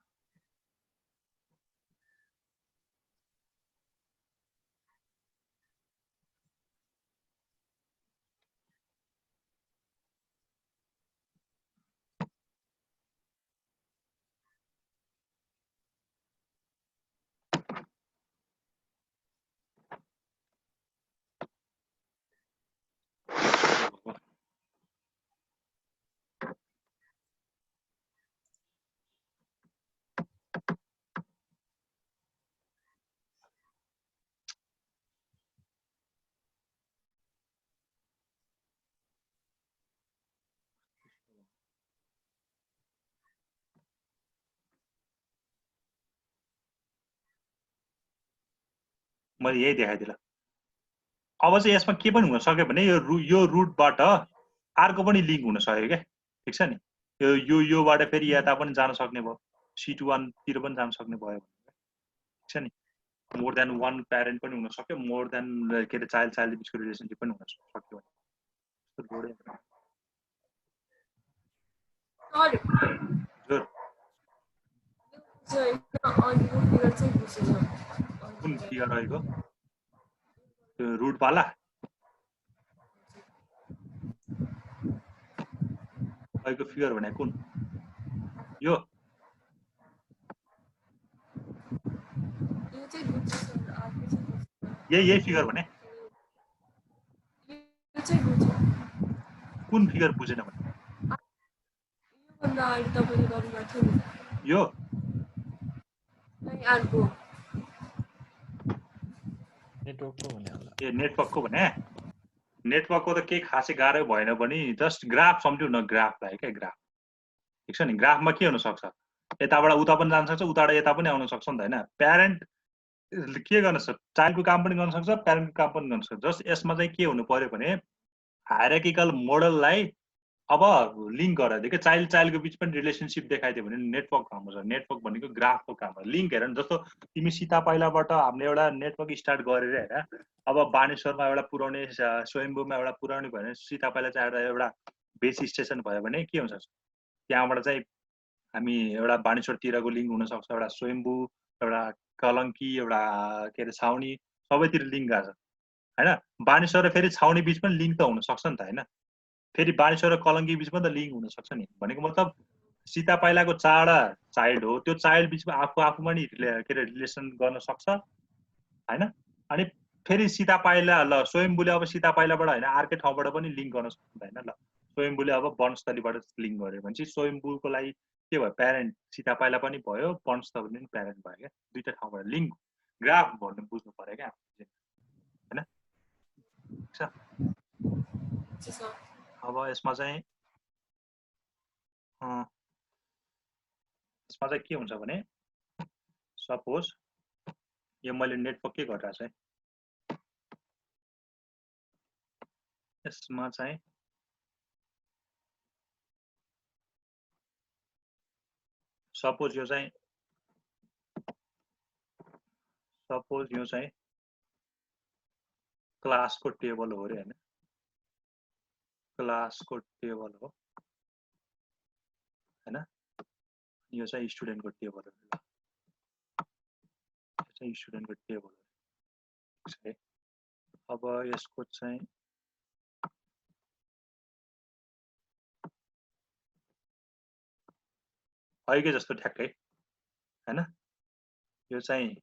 मैले यही देखाइदिएँ अब चाहिँ यसमा के पनि हुन सक्यो भने यो रुटबाट अर्को पनि लिङ्क हुन सक्यो क्या ठिक छ नि योबाट फेरि यता पनि जान सक्ने भयो C21 तिर पनि जान सक्ने भयो ठिक छ नि मोर देन वान प्यारेन्ट पनि हुन सक्यो मोर देन के अरे चाइल्ड चाइल्ड बिचको रिलेसनसिप पनि हुन सक्यो कुन फिगर रहेको रुटवाला अहिलेको फिगर भने कुन यो यही फिगर भने कुन फिगर बुझेन भने यो नेटवर्कको भने नेटवर्कको त केही खासै गाह्रो भएन भने जस्ट ग्राफ सम्झ्यौ न ग्राफलाई क्या ग्राफ ठिक छ नि ग्राफमा के हुन सक्छ यताबाट उता पनि जान सक्छ उताबाट यता पनि आउन सक्छ नि त हैन प्यारेन्ट के गर्न सक्छ चाइल्डको काम पनि गर्न सक्छ प्यारेन्टको काम पनि गर्न सक्छ जस्ट यसमा चाहिँ के हुनु पर्यो भने हायरार्किकल मोडललाई अब लिङ्क गराइदियो कि चाइल्डको बिच पनि रिलेसनसिप देखाइदियो भने नेटवर्क काम हुन्छ नेटवर्क भनेको ग्राफको काम हो लिङ्क हेर जस्तो तिमी सीता पहिलाबाट हामीले एउटा नेटवर्क स्टार्ट गरेर हैन अब बानेश्वरमा एउटा पुर्याउने स्वयम्भूमा एउटा पुर्याउने भयो भने सीता पहिला चाहिँ एउटा बेस स्टेसन भयो भने के हुन्छ त्यहाँबाट चाहिँ हामी एउटा बानेश्वरतिरको लिङ्क हुन सक्छ एउटा स्वयम्भू एउटा कलङ्की एउटा के अरे छाउनी सबैतिर लिङ्क गएको छ हैन बानेश्वर र फेरि छाउनी बिच पनि लिङ्क त हुन सक्छ नि त हैन फेरि बानेश्वर र कलङ्की बिच पनि त लिङ्क हुन सक्छ नि भनेको मतलब सीता पाइलाको चारवटा चाइल्ड हो त्यो चाइल्ड बिचमा आफूमा नि के अरे रिलेसन गर्न सक्छ हैन अनि फेरि सीता पाइला ल स्वयम्भूले अब सीता पाइलाबाट हैन अर्कै ठाउँबाट पनि लिङ्क गर्न सक्छ हैन ल स्वयम्भूले अब वंशस्थलीबाट लिङ्क गर्यो भने चाहिँ स्वयम्भूको लागि के भयो प्यारेन्ट सीतापाइला पनि भयो वंशस्थली पनि प्यारेन्ट भयो क्या दुईटा ठाउँबाट लिङ्क ग्राफ भन्नु बुझ्नु पर्यो क्या हैन अब यसमा चाहिँ के हुन्छ भने सपोज यो मैले नेटवर्क के गरिरहेको छु है यसमा चाहिँ सपोज यो चाहिँ क्लासको टेबल हो रे हैन क्लासको टेबल हो हैन यो चाहिँ स्टुडेन्टको टेबल हो यो चाहिँ स्टुडेन्टको टेबल हो अब यसको चाहिँ अहिले जस्तो ठ्याक्कै हैन यो चाहिँ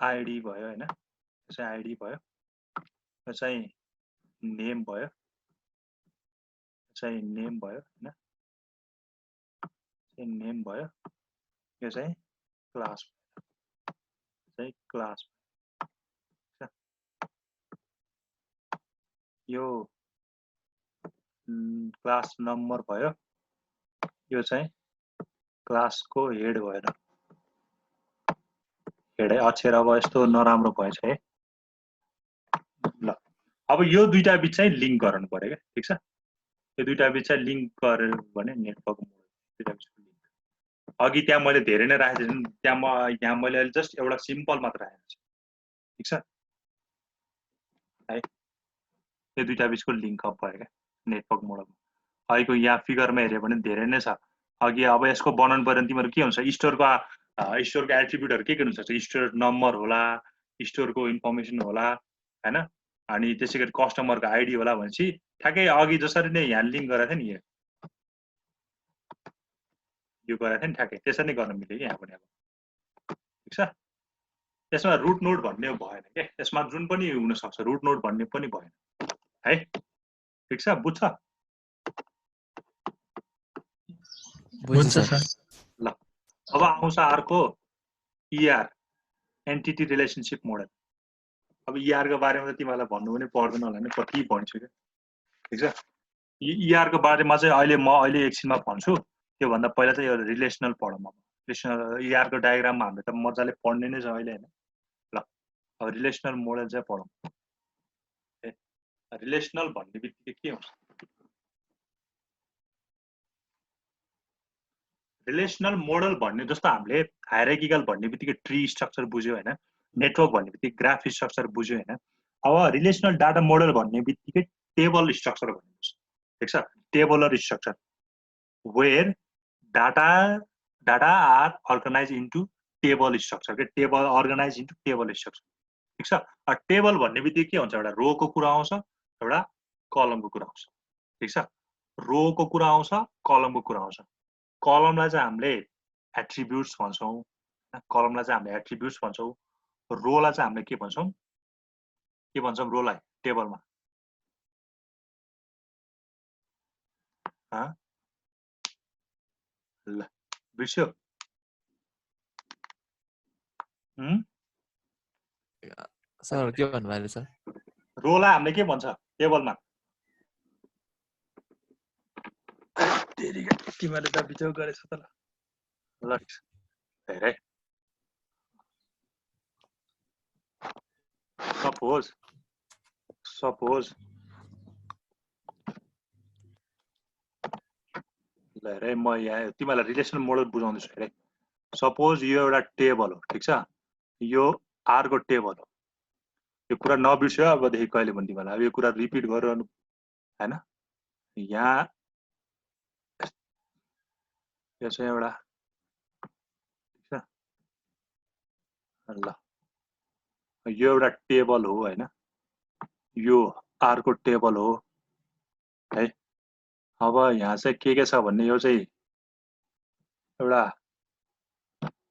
आईडी भयो हैन यो चाहिँ आईडी भयो यो चाहिँ नेम भयो यो चाहिँ नेम भयो हैन यो नेम भयो यो चाहिँ क्लास यो क्लास नम्बर भयो यो चाहिँ क्लासको हेड भएर हेड है अक्षर अब यस्तो नराम्रो भएछ है ल अब यो दुईटा बिच चाहिँ लिंक गर्नु पर्यो के ठीक छ यो दुईटा बिच चाहिँ लिंक गर्यो भने नेटवर्क दुईटा बिच लिंक अघि त्यहाँ मैले धेरै नै राखेको थिएँ त्यहाँ यहाँ मैले जस्ट एउटा सिम्पल मात्र राखेको छु ठीक छ है यो दुईटा बिचको लिंक अप भयो के नेटवर्क मोडलमा अहिलेको यहाँ फिगरमा हेर्यो भने धेरै नै छ अघि अब यसको बनाउनु पर्यो भने तिम्रो के हुन्छ स्टोरको एट्रिब्युटहरु के हुन्छ स्टोर नम्बर होला स्टोरको इन्फर्मेसन होला हैन अनि त्यसैगरी कस्टमरको आईडी होला भनेपछि ठ्याक्कै अघि जसरी नै यहाँ लिंक गरेको थियो नि यो गरेको थियो नि ठ्याक्कै त्यसरी नै गर्न मिल्यो कि यहाँ पनि अब ठीक छ यसमा रुट नोड भन्ने भएन के यसमा जुन पनि हुन सक्छ रुट नोड भन्ने पनि भएन है ठीक छ बुझ्छ सर ल अब आउँछ अर्को ER एन्टिटी रिलेसनशिप मोडल अब ER को बारेमा त तिमीलाई भन्नु पनि पर्दैन होला नि कति भन्छु के ठीक छ ER को बारेमा चाहिँ अहिले म एकछिनमा भन्छु त्यो भन्दा पहिला चाहिँ यो रिलेसनल पढौँ अब रिलेसनल ER को डायग्राममा हामीले त मजाले पढ्ने नै छ अहिले हैन ल अब रिलेसनल मोडल चाहिँ पढौँ रिलेसनल भन्ने बित्तिकै के हुन्छ रिलेसनल मोडल भन्ने जस्तो हामीले हायरार्किकल भन्ने बित्तिकै ट्री स्ट्रक्चर बुझ्यो हैन नेटवर्क भन्ने बित्तिकै ग्राफ स्ट्रक्चर बुझ्यो हैन अब रिलेसनल डाटा मोडल भन्ने बित्तिकै टेबल स्ट्रक्चर भन्नुहुन्छ ठीक छ tabular structure where data are organize into table structure के table organize into table structure ठीक छ टेबल भन्ने बित्तिकै के हुन्छ एउटा रोको कुरा आउँछ एउटा कलमको कुरा आउँछ ठीक छ रोको कुरा आउँछ कलमको कुरा आउँछ कलमलाई चाहिँ हामीले एट्रिब्युट्स भन्छौं कलमलाई चाहिँ हामीले एट्रिब्युट्स भन्छौं रोलाई चाहिँ हामीले के भन्छौं रोलाई टेबलमा ल बिर्स्यो सर के भन्नु भयो सर रोलाई हामीले के भन्छ टेबलमा तिमीले त बिचो गरेछ त ल हेरे सपोज ल हेरे म यहाँ तिमीलाई रिलेसनल मोडल बुझाउँदैछु हेरे सपोज यो एउटा टेबल हो ठीक छ यो आर को टेबल हो यो कुरा नबिर्स्यो अबदेखि कहिले पनि तिमीलाई अब यो कुरा रिपिट गरिरहनु हैन यहाँ यो चाहिँ एउटा ठीक छ ल यो एउटा टेबल हो हैन यो आर को टेबल हो है अब यहाँ चाहिँ के छ भन्ने यो चाहिँ एउटा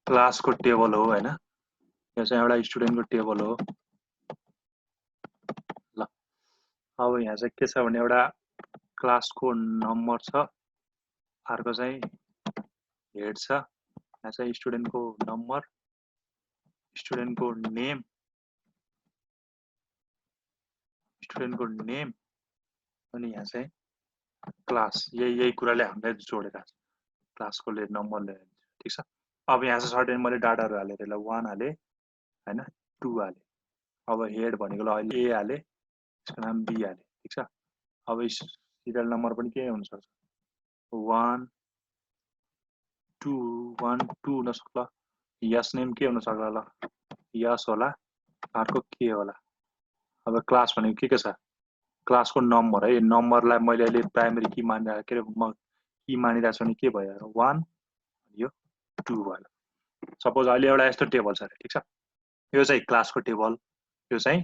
क्लासको टेबल हो हैन यो चाहिँ एउटा स्टुडेन्टको टेबल हो ल अब यहाँ चाहिँ के छ भने एउटा क्लासको नम्बर छ, अर्को चाहिँ हेड छ, यहाँ चाहिँ स्टुडेन्टको नम्बर, स्टुडेन्टको नेम, अनि यहाँ चाहिँ क्लास। यही कुराले हामीलाई जोडेर छ, क्लासको नम्बरले, ठीक छ। अब यहाँ चाहिँ सर्टेन मैले डाटाहरू हालेर यसलाई 1 हाले हैन, 2 हाले। अब हेड भनेकोलाई अहिले ए हाले, यसको नाम बी हाले, ठीक छ। अब सिरियल नम्बर पनि के हुन सक्छ, 1 2 हुन सक्ला। यस नेम के हुन सक्ला, ल यस होला, अर्को के होला। अब क्लास भनेको के छ, क्लासको नम्बर है, नम्बरलाई मैले अहिले प्राइमरी की मानिरहेको, के अरे की मानिरहेको छु भने के भयो, 1 यो 2 भयो। सपोज अहिले एउटा यस्तो टेबल छ अरे, ठीक छ। यो चाहिँ क्लासको टेबल, यो चाहिँ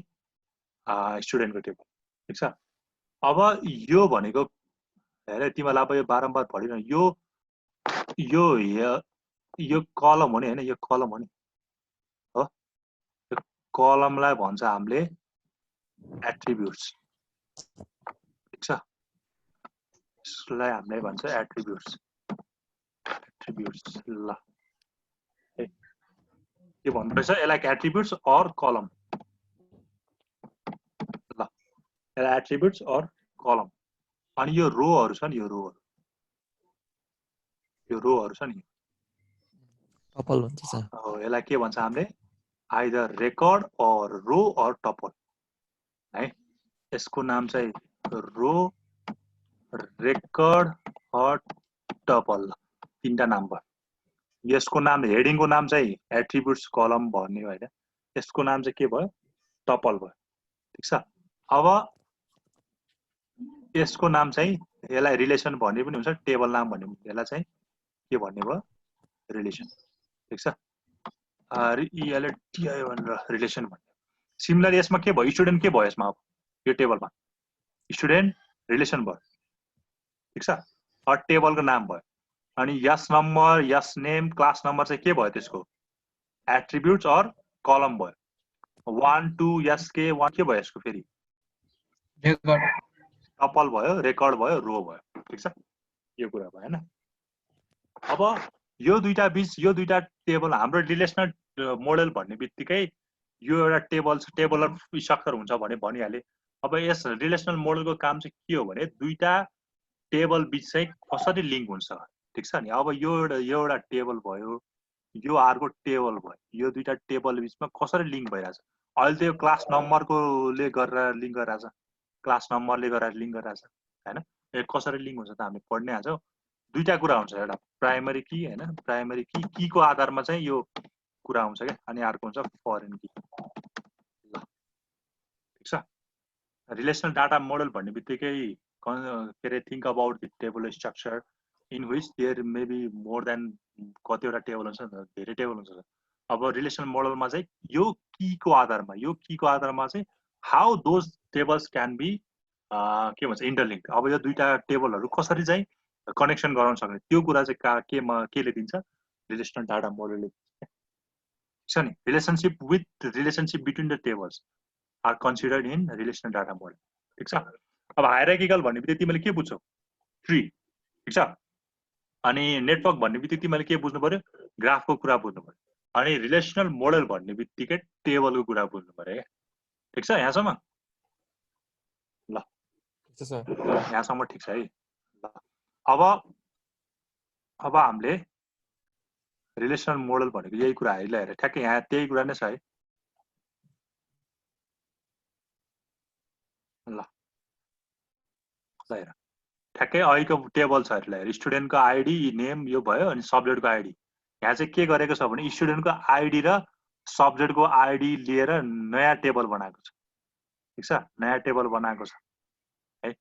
स्टुडेन्टको टेबल, ठीक छ। अब यो भनेको हेर तिमीलाई अब यो बारम्बार पढिरहनु, यो कलम हो नि हैन, यो कलम हो नि हो, यो कलमलाई भन्छ हामीले एट्रिब्युट्स, ठीक छ। यसलाई हामीले भन्छ एट्रिब्युट्स। ल के भन्नुपर्छ यसलाई, एट्रिब्युट्स अर कलम। ल यसलाई एट्रिब्युट्स अर कलम। अनि यो रोहरू छ नि, यो रोहरू छ नि, टपल भन्छ सर। हो, यसलाई के भन्छ हामीले, either record or row or tuple है। यसको नाम चाहिँ रो, रेकर्ड अर टपल, तीनटा नाम भयो। यसको नाम, हेडिङको नाम चाहिँ एट्रिब्युट्स कलम भन्ने होइन, यसको नाम चाहिँ के भयो, टपल भयो, ठीक छ। अब यसको नाम चाहिँ, यसलाई रिलेसन भन्ने पनि हुन्छ, टेबल नाम भन्ने पनि, यसलाई चाहिँ के भन्ने भयो, रिलेसन, ठीक छ। यसले टिआई भनेर रिलेसन भन्ने। सिमिलर यसमा के भयो, स्टुडेन्ट के भयो यसमा, अब यो टेबलमा स्टुडेन्ट रिलेसन भयो, ठीक छ। अर टेबलको नाम भयो। अनि यस नम्बर, यस नेम, क्लास नम्बर चाहिँ के भयो त्यसको, एट्रिब्युट्स अर कलम भयो। 1 2 यस के 1 के भयो यसको, फेरि रेकर्ड, टपल भयो, रेकर्ड भयो, रो भयो, ठीक छ। यो कुरा भयो हैन। अब यो दुईटा बीच, यो दुईटा टेबल, हाम्रो रिलेसनल मोडल भन्ने बित्तिकै यो एउटा टेबलर स्ट्रक्चर हुन्छ भने भनिहाले। अब यस रिलेसनल मोडलको काम चाहिँ के हो भने, दुईटा टेबल बीच चाहिँ कसरी लिङ्क हुन्छ, ठीक छ नि। अब यो एउटा टेबल भयो, यो अर्को टेबल भयो, यो दुईटा टेबल बीचमा कसरी लिङ्क भइरहेछ। अहिले त यो क्लास नम्बरकोले गरेर लिङ्क गरिरहेछ, क्लास नम्बरले गरेर लिङ्क गरिरहेछ हैन। यो कसरी लिङ्क हुन्छ त हामी पढ्नै हाल्छौँ। दुईटा कुरा हुन्छ, एउटा प्राइमरी की हैन, प्राइमरी की को आधारमा चाहिँ यो कुरा हुन्छ क्या, अनि अर्को हुन्छ फरेन की। ल ठीक छ। रिलेसनल डाटा मोडल भन्ने बित्तिकै के अरे, think about the table structure in which there may be more than, कतिवटा टेबल हुन्छ, धेरै टेबल हुन्छ। अब रिलेसनल मोडलमा चाहिँ यो कीको आधारमा चाहिँ how those tables can be के भन्छ, इन्टरलिङ्क। अब यो दुईटा टेबलहरू कसरी चाहिँ कनेक्सन गराउन सक्ने, त्यो कुरा चाहिँ केले दिन्छ, रिलेसनल डाटा मोडलले दिन्छ छ नि। Relationship between the tables are considered in relational data model, ठीक छ। अब हायरार्किकल भन्ने बित्तिकै तिमीले के बुझ्छौ, ट्री, ठीक छ। अनि नेटवर्क भन्ने बित्तिकै तिमीले के बुझ्नु पर्यो, ग्राफको कुरा बुझ्नु पर्यो। अनि रिलेसनल मोडल भन्ने बित्तिकै टेबलको कुरा बुझ्नु पर्यो क्या, ठिक छ यहाँसम्म। ल यहाँसम्म ठिक छ है। ल अब हामीले रिलेसनल मोडल भनेको यही कुरा हेरेर ठ्याक्कै यहाँ त्यही कुरा नै छ है। ल हेर ठ्याक्कै अहिलेको टेबल छ हेर, स्टुडेन्टको आइडी नेम यो भयो, अनि सब्जेक्टको आइडी। यहाँ चाहिँ के गरेको छ भने स्टुडेन्टको आइडी र सब्जेक्टको आइडी लिएर नयाँ टेबल बनाएको छ, ठिक छ। नयाँ टेबल बनाएको छ है,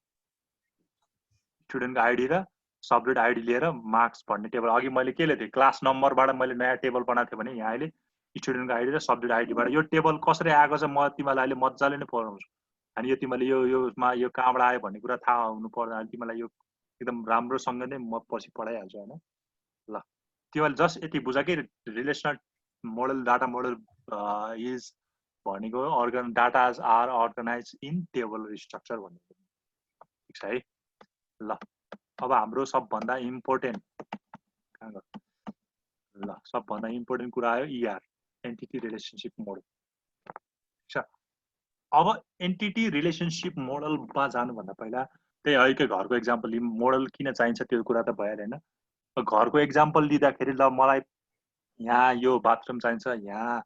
स्टुडेन्टको आइडी र सब्जेक्ट आइडी लिएर मार्क्स भन्ने टेबल। अघि मैले के लेखेँ, क्लास नम्बरबाट मैले नयाँ टेबल बनाएको थिएँ भने यहाँ अहिले स्टुडेन्टको आइडी र सब्जेक्ट आइडीबाट यो टेबल कसरी आएको छ म तिमीलाई अहिले मजाले नै पढाउँछु। अनि यो तिमीले योमा यो कहाँबाट आयो भन्ने कुरा थाहा हुनु पर्दैन। अनि तिमीलाई यो एकदम राम्रोसँग नै म पछि पढाइहाल्छु होइन। ल तिमीले जस्ट यति बुझ कि relational model data model is भनेको datas are organize in table structure भन्ने ठिक छ है। ल अब हाम्रो सबभन्दा इम्पोर्टेन्ट सबभन्दा इम्पोर्टेन्ट कुरा आयो ER एन्टिटी रिलेसनशिप मोडल। ठिक छ, अब एन्टिटी रिलेसनशिप मोडलमा जानुभन्दा पहिला त्यही अहिलेकै घरको एक्जाम्पल लिउँ। मोडल किन चाहिन्छ त्यो कुरा त भइहाल्यो होइन। घरको एक्जाम्पल लिँदाखेरि ल मलाई यहाँ यो बाथरुम चाहिन्छ, यहाँ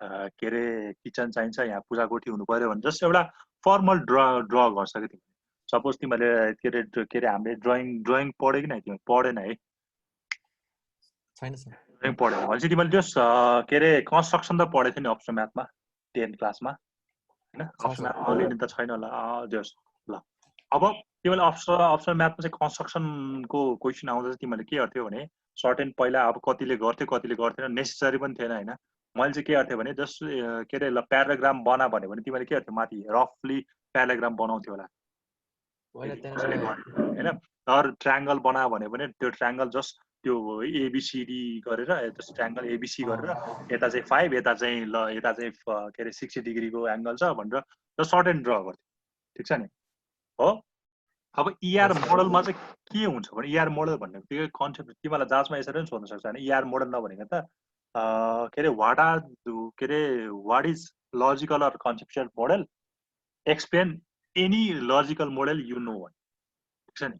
के अरे किचन चाहिन्छ, यहाँ पूजा कोठी हुनु पर्यो भने जस्ट एउटा फर्मल ड्र गर्छ कि तिमीले। सपोज तिमीले के अरे हामीले ड्रइङ पढ्यो कि नै? तिमीले पढेन है? छैन सर। ड्रइङ पढेन भनेपछि तिमीले जस्ट के अरे कन्स्ट्रक्सन त पढेको थियो नि अप्सनल म्याथमा 10 क्लासमा होइन? अप्सनल म्याथमा लिने त छैन होला जस्ट। ल अब तिमीले अप्सनल म्याथमा चाहिँ कन्स्ट्रक्सनको क्वेसन आउँदा चाहिँ तिमीले के गर्थ्यौ भने सर्टेन पहिला अब कतिले गर्थ्यो कतिले गर्थेन, नेसेसरी पनि थिएन होइन। मैले चाहिँ के गर्थेँ भने जस्ट के अरे ल प्याराग्राम बना भन्यो भने तिमीले के गर्थ्यौ माथि रफली प्याराग्राम बनाउँथ्यो होला होइन। तर ट्रायङ्गल बना भन्यो भने त्यो ट्रायङ्गल जस्ट त्यो ABCD गरेर जस्ट ट्रायङ्गल ABC गरेर यता चाहिँ 5 यता चाहिँ ल यता चाहिँ के अरे 60 डिग्रीको एङ्गल छ भनेर जस्ट सर्ट एन्ड ड्र गर्थ्यो। ठिक छ नि हो। अब ER मोडलमा चाहिँ के हुन्छ भने ER मोडल भन्ने बित्तिकै कन्सेप्ट तिमीलाई जाँचमा यसरी पनि सोध्न सक्छ होइन। ER मोडल नभनेको त के अरे what is logical or conceptual model, explain any logical model you know one. ठिक छ नि,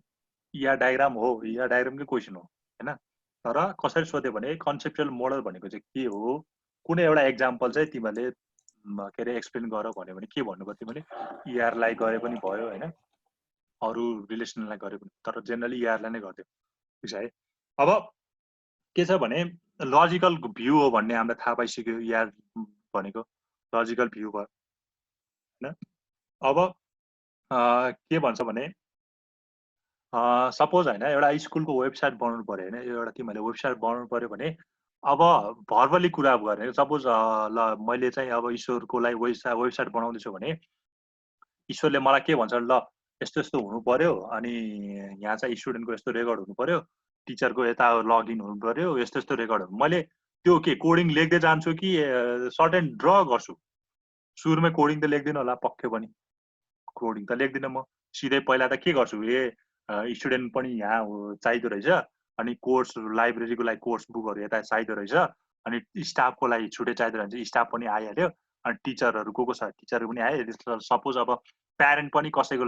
ER डायग्राम हो, ER डायग्रामकै क्वेसन हो होइन। तर कसरी सोध्यो भने कन्सेप्चुअल मोडल भनेको चाहिँ के हो, कुनै एउटा एक्जाम्पल चाहिँ तिमीले के अरे एक्सप्लेन गर भन्यो भने के भन्नुभयो तिमीले? ER लाई गरे पनि भयो होइन, अरू रिलेसनलाई गरे पनि, तर जेनरली ER लाई नै गर्थ्यो। ठिक छ है। अब के छ भने लजिकल भ्यू हो भन्ने हामीलाई थाहा पाइसक्यो। ER भनेको लजिकल भ्यू भयो होइन। अब के भन्छ भने सपोज होइन एउटा स्कुलको वेबसाइट बनाउनु पर्यो होइन, एउटा तिमीहरूले वेबसाइट बनाउनु पर्यो भने अब भर्बली कुरा गर्ने सपोज ल मैले चाहिँ अब ईश्वरको लागि वेबसाइट बनाउँदैछु भने ईश्वरले मलाई के भन्छ ल यस्तो यस्तो हुनु पर्यो, अनि यहाँ चाहिँ स्टुडेन्टको यस्तो रेकर्ड हुनु पर्यो, टिचरको यता लगइन हुनु पर्यो, यस्तो यस्तो रेकर्डहरू मैले त्यो के कोडिङ लेख्दै जान्छु कि सर्टेन ड्र गर्छु? सुरुमै कोडिङ त लेख्दिनँ होला पक्कै पनि, कोडिङ त लेख्दिनँ म। सिधै पहिला त के गर्छु, स्टुडेन्ट पनि यहाँ चाहिँदो रहेछ, अनि कोर्स लाइब्रेरीको लागि कोर्स बुकहरू यता चाहिँदो रहेछ, अनि स्टाफको लागि छुट्टै चाहिँदो रहेछ, स्टाफ पनि आइहाल्यो, अनि टिचरहरू को छ टिचरहरू पनि आयो। सपोज अब प्यारेन्ट पनि कसैको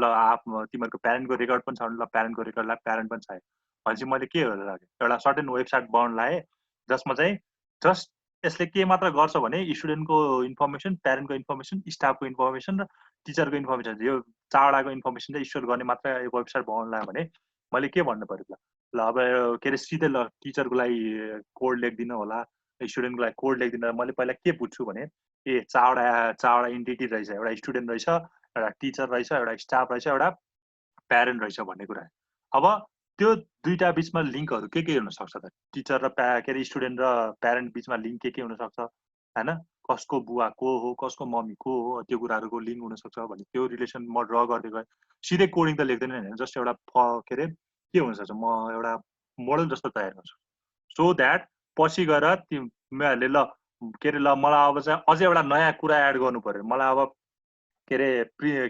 तिमीहरूको प्यारेन्टको रेकर्ड पनि छ भने ल प्यारेन्टको रेकर्डलाई प्यारेन्ट पनि चाहियो भनेपछि मैले के गरेर एउटा सर्टेन वेबसाइट बनाउन लाएँ जसमा चाहिँ जस्ट यसले के मात्र गर्छ भने स्टुडेन्टको इन्फर्मेसन, प्यारेन्टको इन्फर्मेसन, स्टाफको इन्फर्मेसन र टिचरको इन्फर्मेसन, यो चारवटाको इन्फर्मेसन चाहिँ स्टोर गर्ने मात्र वेबसाइट बनाउन लायो भने मैले के भन्नु पर्यो ल अब के अरे सिधै ल टिचरको लागि कोड लेख्दिनँ होला, स्टुडेन्टको लागि कोड लेख्दिनँ। मैले पहिला के बुझ्छु भने चारवटा इन्टिटी रहेछ, एउटा स्टुडेन्ट रहेछ, एउटा टिचर रहेछ, एउटा स्टाफ रहेछ, एउटा प्यारेन्ट रहेछ भन्ने कुरा। अब त्यो दुईटा बिचमा लिङ्कहरू के हुनसक्छ त? टिचर र के अरे स्टुडेन्ट र प्यारेन्ट बिचमा लिङ्क के हुनसक्छ होइन? कसको बुवा को हो, कसको मम्मी को हो, त्यो कुराहरूको लिङ्क हुनसक्छ भने त्यो रिलेसन म ड्र गर्दै गएँ। सिधै कोडिङ त लेख्दैन होइन, जस्ट एउटा के अरे के हुनसक्छ म एउटा मोडल जस्तो तयार गर्छु सो द्याट पछि गएर तिमीहरूले ल के अरे ल मलाई अब चाहिँ अझै एउटा नयाँ कुरा एड गर्नु पर्यो, मलाई अब के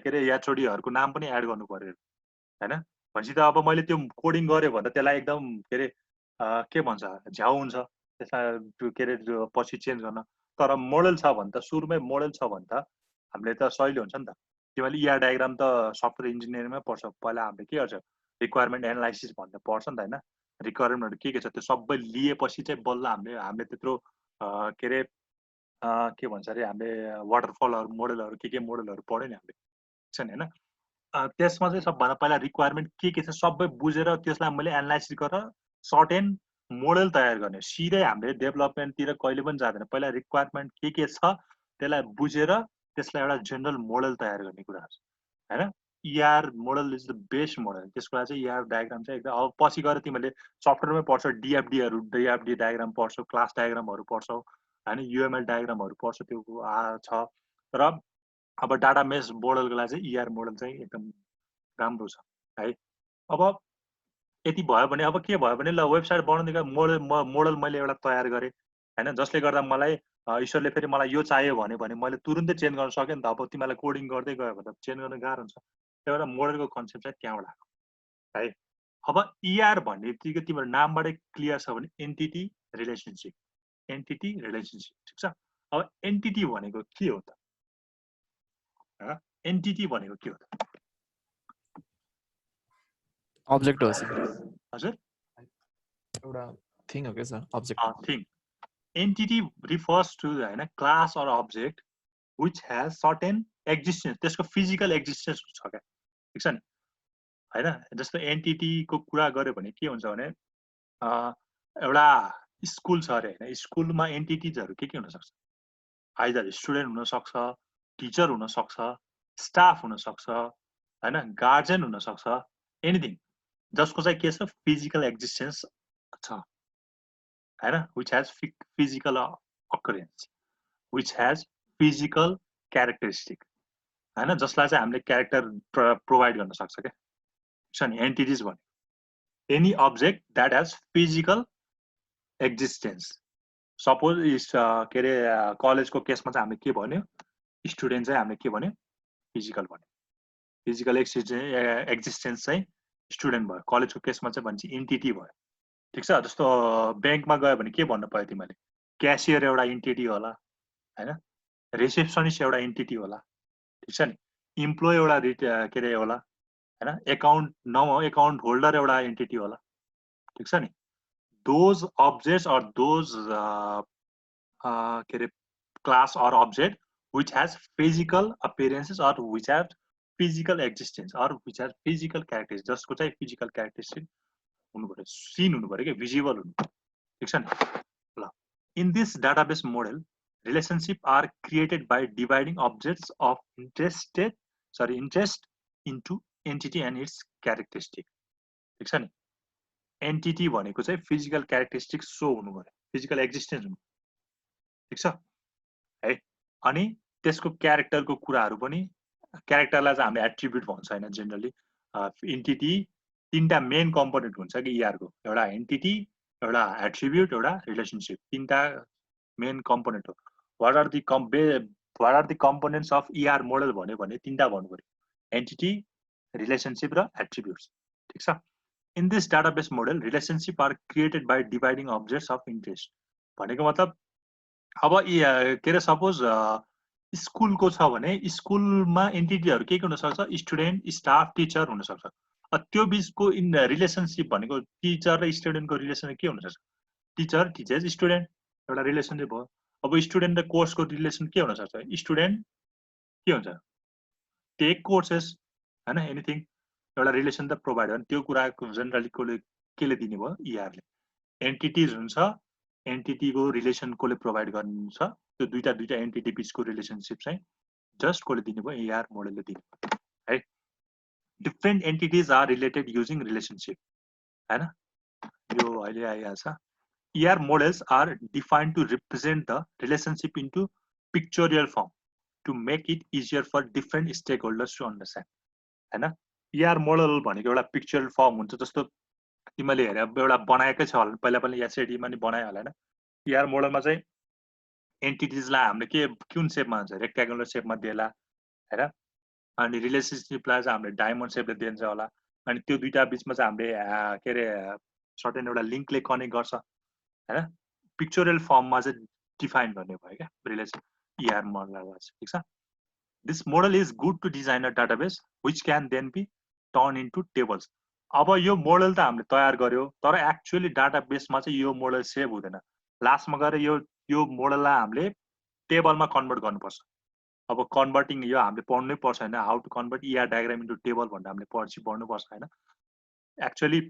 अरे एचओडीहरूको नाम पनि एड गर्नु पर्यो होइन। भनेपछि त अब मैले त्यो कोडिङ गरेँ भने त्यसलाई एकदम के अरे के भन्छ झ्याउ हुन्छ त्यसलाई के अरे पछि चेन्ज गर्न। तर मोडल छ भने त सुरुमै मोडल छ भने त हामीले त सहिलो हुन्छ नि त। तिमीले ER डायग्राम त सफ्टवेयर इन्जिनियरिङमै पर्छ। पहिला हामीले के गर्छ रिक्वायरमेन्ट एनालाइसिस भन्ने पर्छ नि त होइन। रिक्वायरमेन्टहरू के छ त्यो सबै लिएपछि चाहिँ बल्ल हामीले त्यत्रो के अरे के भन्छ अरे हामीले वाटरफलहरू मोडलहरू के मोडलहरू पढ्यो नि हामीले छ नि होइन। त्यसमा चाहिँ सबभन्दा पहिला रिक्वायरमेन्ट के छ सबै बुझेर त्यसलाई मैले एनालाइसिस गरेर सर्ट एन्ड मोडल तयार गर्ने। सिधै हामीले डेभलपमेन्टतिर कहिले पनि जाँदैन, पहिला रिक्वायरमेन्ट के छ त्यसलाई बुझेर त्यसलाई एउटा जेनरल मोडल तयार गर्ने कुरा होइन। ER model is the best model. त्यसको लागि चाहिँ ER डायग्राम चाहिँ एकदम अब पछि गएर तिमीले सफ्टवेयरमै पढ्छौ, DFD डायग्राम पढ्छौ, क्लास डायग्रामहरू पढ्छौ होइन, UML डायग्रामहरू पढ्छौ, त्यो छ। तर अब डाटा मेस मोडलको लागि चाहिँ ER मोडल चाहिँ एकदम राम्रो छ है। अब यति भयो भने अब के भयो भने ल वेबसाइट बनाउँदै मोडल मैले एउटा तयार गरेँ, हैन जसले गर्दा मलाई ईश्वरले फेरि मलाई यो चाहियो भने मैले तुरुन्तै चेन्ज गर्न सकेँ नि त अब तिमीलाई कोडिङ गर्दै गयो भने चेन्ज गर्न गाह्रो हुन्छ त्यही भएर मोडलको कन्सेप्ट चाहिँ त्यहाँबाट आएको है अब ER भन्ने बित्तिकै तिम्रो नामबाटै क्लियर छ भने एन्टिटी रिलेसनशिप ठिक छ अब एन्टिटी भनेको के हो त एन्टिटी भनेको के हो त अब्जेक्ट हो सर हजुर एउटा थिङ हो के sir object thing entity refers to हैन class or object which has certain existence त्यसको फिजिकल एक्जिस्टेन्स छ क्या ठीक छ नि हैन जस्तो एन्टिटीको कुरा गर्यो भने के हुन्छ भने एउटा स्कुल छ अरे हैन स्कुलमा एन्टिटीजहरु के हुन सक्छ आइदर स्टुडेन्ट हुन सक्छ टिचर हुन सक्छ स्टाफ हुन सक्छ हैन गार्जियन हुन सक्छ एनीथिङ जसको चाहिँ के छ फिजिकल एक्जिस्टेन्स छ हैन which has physical occurrence which has physical characteristic हैन जसलाई चाहिँ हामीले क्यारेक्टर प्रोवाइड गर्न सक्छ के छ नि एन्टिटीज भने any object that has physical existence suppose के अरे कलेजको केसमा चाहिँ हामीले के भन्यो स्टुडेन्ट चाहिँ हामीले के भन्यो फिजिकल भन्यो फिजिकल एक्जिस्टेन्स चाहिँ स्टुडेन्ट भयो कलेजको केसमा चाहिँ भन्छ एन्टिटी भयो ठीक छ जस्तो बैंकमा गयो भने के भन्नु पर्यो तिमीले क्यासियर एउटा एन्टिटी होला हैन रिसेप्सनिस्ट एउटा एन्टिटी होला ठीक छ नि इम्प्लोइ एउटा के अरे होला हैन अकाउन्ट होल्डर एउटा एन्टिटी होला ठीक छ नि दोज अब्जेक्ट्स अर दोज के अरे class or object which has physical appearances or which have physical existence or which has physical characteristics जसको चाहिँ physical characteristic हुनु पर्यो सीन हुनु पर्यो के भिजिबल हुनु ठीक छ नि ल in this database model relationship are created by dividing objects of interest into entity and its characteristic ठीक छ नि entity भनेको चाहिँ physical characteristic सो हुनु पर्यो physical existence हुनु ठीक छ है अनि त्यसको क्यारेक्टरको कुराहरु पनि क्यारेक्टरलाई चाहिँ हामीले एट्रिब्युट भन्छ हैन जनरली एन्टिटी तीनटा मेन कम्पोनेन्ट हुन्छ कि ER को एउटा एन्टिटी एउटा एट्रिब्युट एउटा रिलेशनशिप तीनटा मेन कम्पोनेन्ट हो what are the components of ER model भन्यो भने तीनटा भन्नु पर्यो एन्टिटी रिलेशनशिप र एट्रिब्युट्स ठीक छ in this database model relationship are created by dividing objects of interest भनेको मतलब अब के अरे सपोज स्कुलको छ भने स्कुलमा एन्टिटीहरु के हुन सक्छ स्टुडेन्ट स्टाफ टिचर हुन सक्छ त्यो बीचको इन रिलेशनशिप भनेको टिचर र स्टुडेन्टको रिलेसन के हुन सक्छ टिचर टिचर्स स्टुडेन्ट एउटा रिलेसनशिप हो अब स्टुडेन्ट र कोर्सको रिलेसन के हुन सक्छ स्टुडेन्ट के हुन्छ टेक कोर्सेस हैन एनीथिङ एउटा रिलेसन त प्रोवाइड गर्न त्यो कुराको जनरली केले दिने भयो ER ले एन्टिटीज हुन्छ एन्टिटी को रिलेसन कोले प्रोवाइड गर्नुहुन्छ त्यो दुईटा एन्टिटी बीचको रिलेशनशिप चाहिँ जस्ट कोले दिने भयो ER मोडलले दिने है different entities are related using relationship हैन यो अहिले आइहाल्छ ER models are defined to represent the relationship into pictorial form to make it easier for different stakeholders to understand हैन ER model भनेको एउटा पिक्चरल फर्म हुन्छ जस्तो तिमीले हेरे एउटा बनाएकै छ होला पहिला एसएडी मा नि बनाए होला हैन ER मोडलमा चाहिँ एन्टिटीजलाई हामीले के कुन शेपमा हुन्छ रेक्टेंगुलर शेपमा दिएला हैन अनि रिलेशनशिपलाई चाहिँ हामीले डायमन्ड शेपले दिन्छ होला अनि त्यो दुईटा बीचमा चाहिँ हामीले के रे सर्टेन एउटा लिंकले कनेक्ट गर्छ हैन पिक्चरल फर्ममा चाहिँ डिफाइन गर्ने भयो क्या रिलेसन ER मोडललाई ठीक छ this model is good to design a database which can then be turn into tables अब यो मोडल त हामीले तयार गर्यो तर एक्चुअली डाटाबेसमा चाहिँ यो मोडल सेभ हुँदैन लास्टमा गएर यो मोडललाई हामीले टेबलमा कन्भर्ट गर्नुपर्छ अब कन्भर्टिङ यो हामीले पढ्नै पर्छ हैन how to convert ER diagram into table भनेर हामीले पढ्नुपर्छ हैन एक्चुअली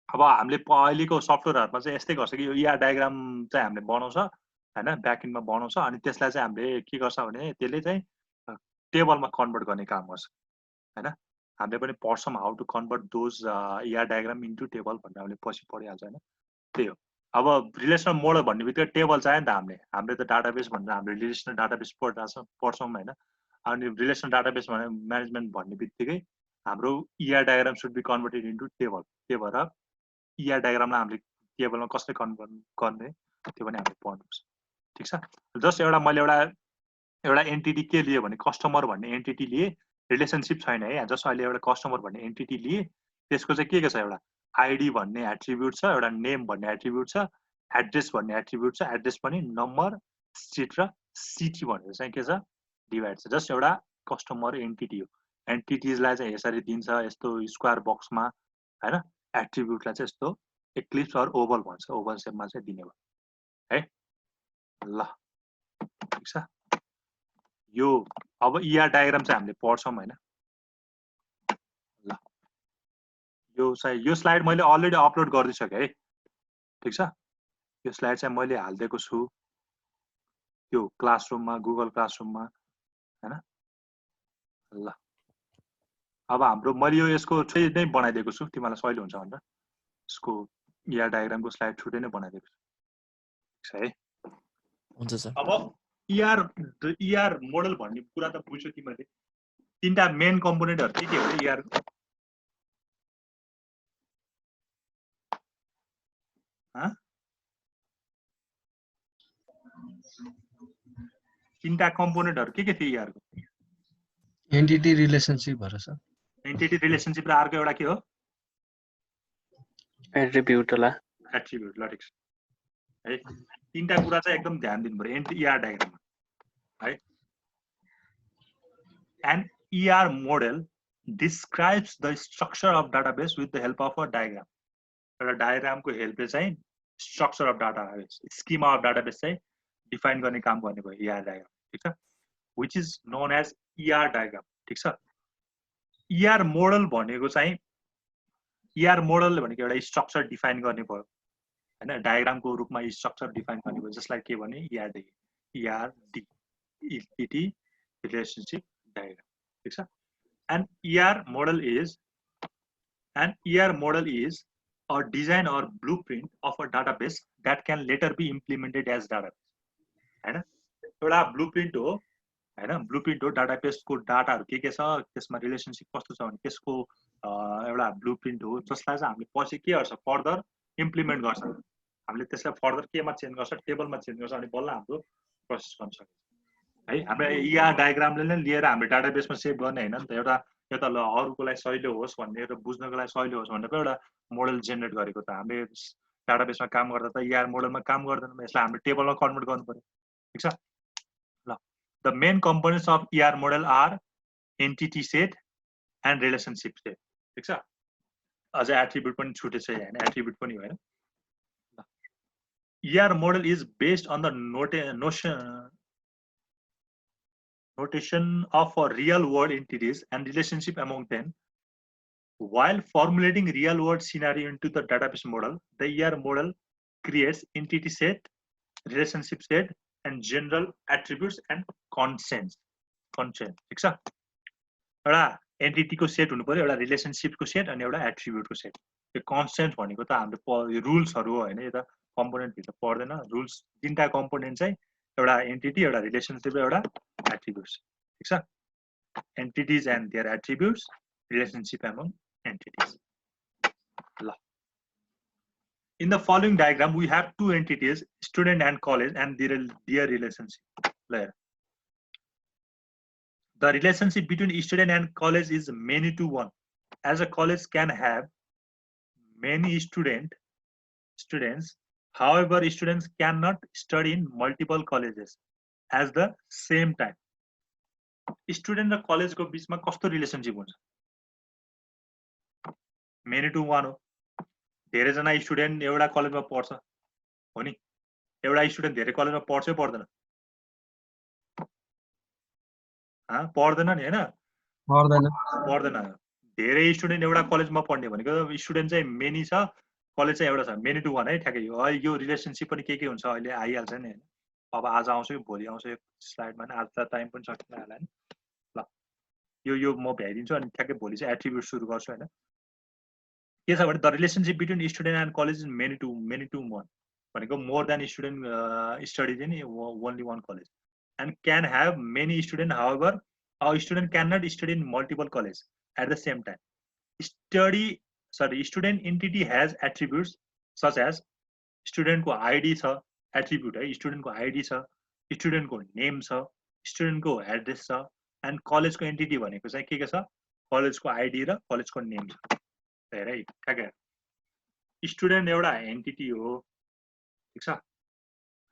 अब हामीले अहिलेको सफ्टवेयरहरुमा चाहिँ यस्तै गर्छ कि यो ER डायग्राम चाहिँ हामीले बनाउँछ हैन ब्याकएन्डमा बनाउँछ अनि त्यसलाई चाहिँ हामीले के गर्छ भने त्यसले चाहिँ टेबलमा कन्भर्ट गर्ने काम गर्छ हैन हामीले पनि पढ्छौं how to convert those ER diagram into table भनेर हामीले पछि पढिहाल्छ हैन त्यही हो अब रिलेसनल मोडल भन्ने बित्तिकै टेबल चाहियो नि त हामीले त डाटाबेस भनेर हामीले रिलेसनल डाटाबेस पढ्छौं हैन अनि रिलेसनल डाटाबेस भने म्यानेजमेन्ट भन्ने बित्तिकै हाम्रो ER diagram should be converted into table त्यही भएर ER डायग्रामलाई हामीले टेबलमा कसरी कन्भर्ट गर्ने त्यो पनि हामीले पढ्नुपर्छ ठीक छ जस्ट एउटा मैले एउटा एन्टिटी के लिए भने कस्टमर भन्ने एन्टिटी लिए रिलेसनशिप छैन है जस्ट अहिले एउटा कस्टमर भन्ने एन्टिटी लिए त्यसको चाहिँ के छ एउटा आईडी भन्ने एट्रिब्युट छ एउटा नेम भन्ने एट्रिब्युट छ एड्रेस भन्ने एट्रिब्युट छ एड्रेस पनि नम्बर स्ट्रिट र सिटी भनेर चाहिँ के छ डिभाइड छ जस्ट एउटा कस्टमर एन्टिटी हो एन्टिटीजलाई चाहिँ यसरी दिन्छ यस्तो स्क्वायर बक्समा हैन एट्रिब्युटलाई चाहिँ यस्तो एक्लिप्स अर ओभल भन्छ ओभल शेपमा चाहिँ दिने भयो है ल ठीक छ यो अब ER डायग्राम चाहिँ हामीले पढ्छौं हैन ल यो स्लाइड मैले अलरेडी अपलोड गरिसके है ठीक छ यो स्लाइड चाहिँ मैले हाल्दिएको छु यो क्लासरुममा गुगल क्लासरुममा हैन ल अब हाम्रो मैले यसको चाहिँ नै बनाइदिएको छु तिमीलाई सजिलो हुन्छ भनेर यसको ER डायग्रामको स्लाइड छुटै नै बनाइदिएको छु ठीक छ है हुन्छ सर अब ER मोडल भन्ने कुरा त बुझ्यौ तिमीले तीनटा मेन कम्पोनेन्टहरु के हो ER को तीनटा कम्पोनेन्टहरु के थिए ER को एन्टिटी रिलेसनशिप भएर सर एन्टिटी रिलेसनशिप र अर्को एउटा के हो एट्रिब्युट होला एट्रिब्युट ल ठीक छ है तीनटा कुरा चाहिँ एकदम ध्यान दिनु पर्यो ER डायग्राममा है an ER model describes the structure of database with the help of a diagram एउटा डायग्रामको हेल्पले चाहिँ structure of database schema of database चाहिँ डिफाइन गर्ने काम गर्ने भयो ER डायग्राम ठीक छ which is known as ER diagram ठीक छ ER मोडल भनेको चाहिँ ER मोडल भनेको एउटा स्ट्रक्चर डिफाइन गर्ने भयो हैन डायग्रामको रूपमा स्ट्रक्चर डिफाइन गर्ने भयो जसलाई के भने ERD एन्टिटी रिलेसनशिप diagram ठीक छ an ER model is a design or blueprint of a database that can later be implemented as database हैन एउटा ब्लुप्रिन्ट हो हैन ब्लुप्रिन्ट हो डाटाबेसको डाटाहरु के छ त्यसमा रिलेसनशिप कस्तो छ भने त्यसको एउटा ब्लुप्रिन्ट हो जसलाई चाहिँ हामीले पछि के गर्छ फर्दर इम्प्लिमेन्ट गर्छ हामीले त्यसलाई फर्दर केमा चेन्ज गर्छ टेबलमा चेन्ज गर्छ अनि बल्ल हाम्रो प्रोसेस गर्न सकिन्छ है हाम्रो ER डायग्रामले नै लिएर हाम्रो डाटाबेसमा सेभ गर्ने हैन नि त एउटा यो त अरूको लागि सजिलो होस् भन्ने र बुझ्नको लागि सजिलो होस् भनेर एउटा मोडल जेनेरेट गरेको त हामीले डाटाबेसमा काम गर्दा त ER मोडलमा काम गर्दैन यसलाई हामीले टेबलमा कन्भर्ट गर्नु पर्यो ठीक छ ल the main components of ER model are entity set and relationship set ठीक छ अझ एट्रिब्युट पनि छुटेछ हैन एट्रिब्युट पनि हो हैन ER model is based on the notation of real world entities and relationship among them. While formulating real world scenario into the database model, the ER model creates entity set, relationship set, and general attributes and constants. ठीक छ एउटा entity को set हुनु पर्यो एउटा relationship को set अनि एउटा एट्रिब्युट को सेट यो कन्स्टेन्ट भनेको त हाम्रो रुल्सहरु हो हैन यो त कम्पोनेन्ट भित्र पर्दैन रुल्स तीनटा कम्पोनेन्ट चाहिँ एउटा एन्टिटी एउटा रिलेसनशिप एउटा एट्रिब्युट्स ठीक छ entities and their attributes relationship among entities ल in the following diagram we have two entities student and college and their relationship layer the relationship between student and college is many to one as a college can have many students however students cannot study in multiple colleges at the same time student र college को बीचमा कस्तो relationship हुन्छ many to one हो धेरै जना student एउटा कलेजमा पढ्छ हो नि एउटा स्टुडेन्ट धेरै कलेजमा पढ्छ पर्दैन पढ्दैन नि हैन पर्दैन धेरै स्टुडेन्ट एउटा कलेजमा पढ्ने भनेको स्टुडेन्ट चाहिँ मेनी छ कलेज चाहिँ एउटा छ मेनी टु वान है ठ्याक्कै हो यो रिलेसनशिप पनि के हुन्छ अहिले आइहाल्छ नि हैन अब आज आउँछ भोलि आउँछ यो स्लाइडमा नि आज त टाइम पनि सकिन होला नि ल यो म भ्याइदिन्छु अनि ठ्याक्कै भोलि चाहिँ एट्रिब्युट सुरु गर्छु हैन के छ भने the relationship between student and college is many to one भनेको more than student studies in only one college and can have many student however a student can not study in multiple college at the same time student entity has attributes such as स्टुडेन्टको ID छ attribute है, स्टुडेन्टको ID छ, स्टुडेन्टको name छ, स्टुडेन्टको address छ, and कलेजको एन्टिटी भनेको चाहिँ के छ, कलेजको आइडी र कलेजको नेम छ। हेर है ठ्याक्कै स्टुडेन्ट एउटा एन्टिटी हो, ठिक छ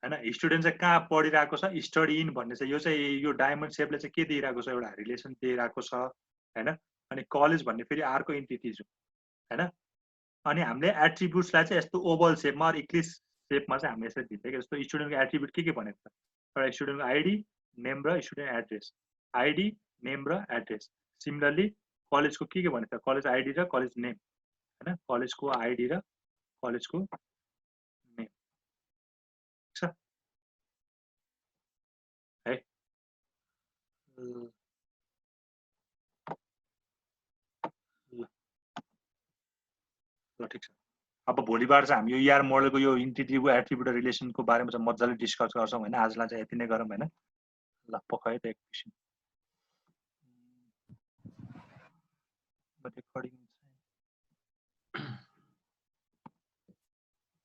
हैन। स्टुडेन्ट चाहिँ कहाँ पढिरहेको छ, स्टडी इन भन्ने चाहिँ यो चाहिँ यो डायमन्ड सेपले चाहिँ के दिइरहेको छ, एउटा रिलेसन दिइरहेको छ हैन। अनि कलेज भन्ने फेरि अर्को एन्टिटिज हो हैन। अनि हामीले एट्रिब्युट्सलाई चाहिँ यस्तो ओभल सेपमा र इक्लिप्स सेपमा चाहिँ हामीले यसरी दिन्छ। जस्तो स्टुडेन्टको एट्रिब्युट के भनेको छ, एउटा स्टुडेन्टको आइडी, नेम र स्टुडेन्ट एड्रेस, आइडी, नेम र एड्रेस। सिमिलरली कलेजको के भनेको छ, कलेज आइडी र कलेज नेम हैन, कलेजको आइडी र कलेजको नेम, ठीक छ है। ल ठिक छ। अब भोलिबार चाहिँ हामी यो ER मोडलको यो इन्टिटीको एट्रिब्युट र रिलेसनको बारेमा चाहिँ मजाले डिस्कस गर्छौँ हैन। आजलाई चाहिँ यति नै गरौँ हैन। ल पकाए त एकछिन रेकर्डिङ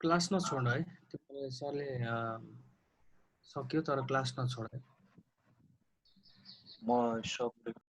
क्लास नछोड है, त्यो सरले सक्यो तर क्लास नछोड है। म सब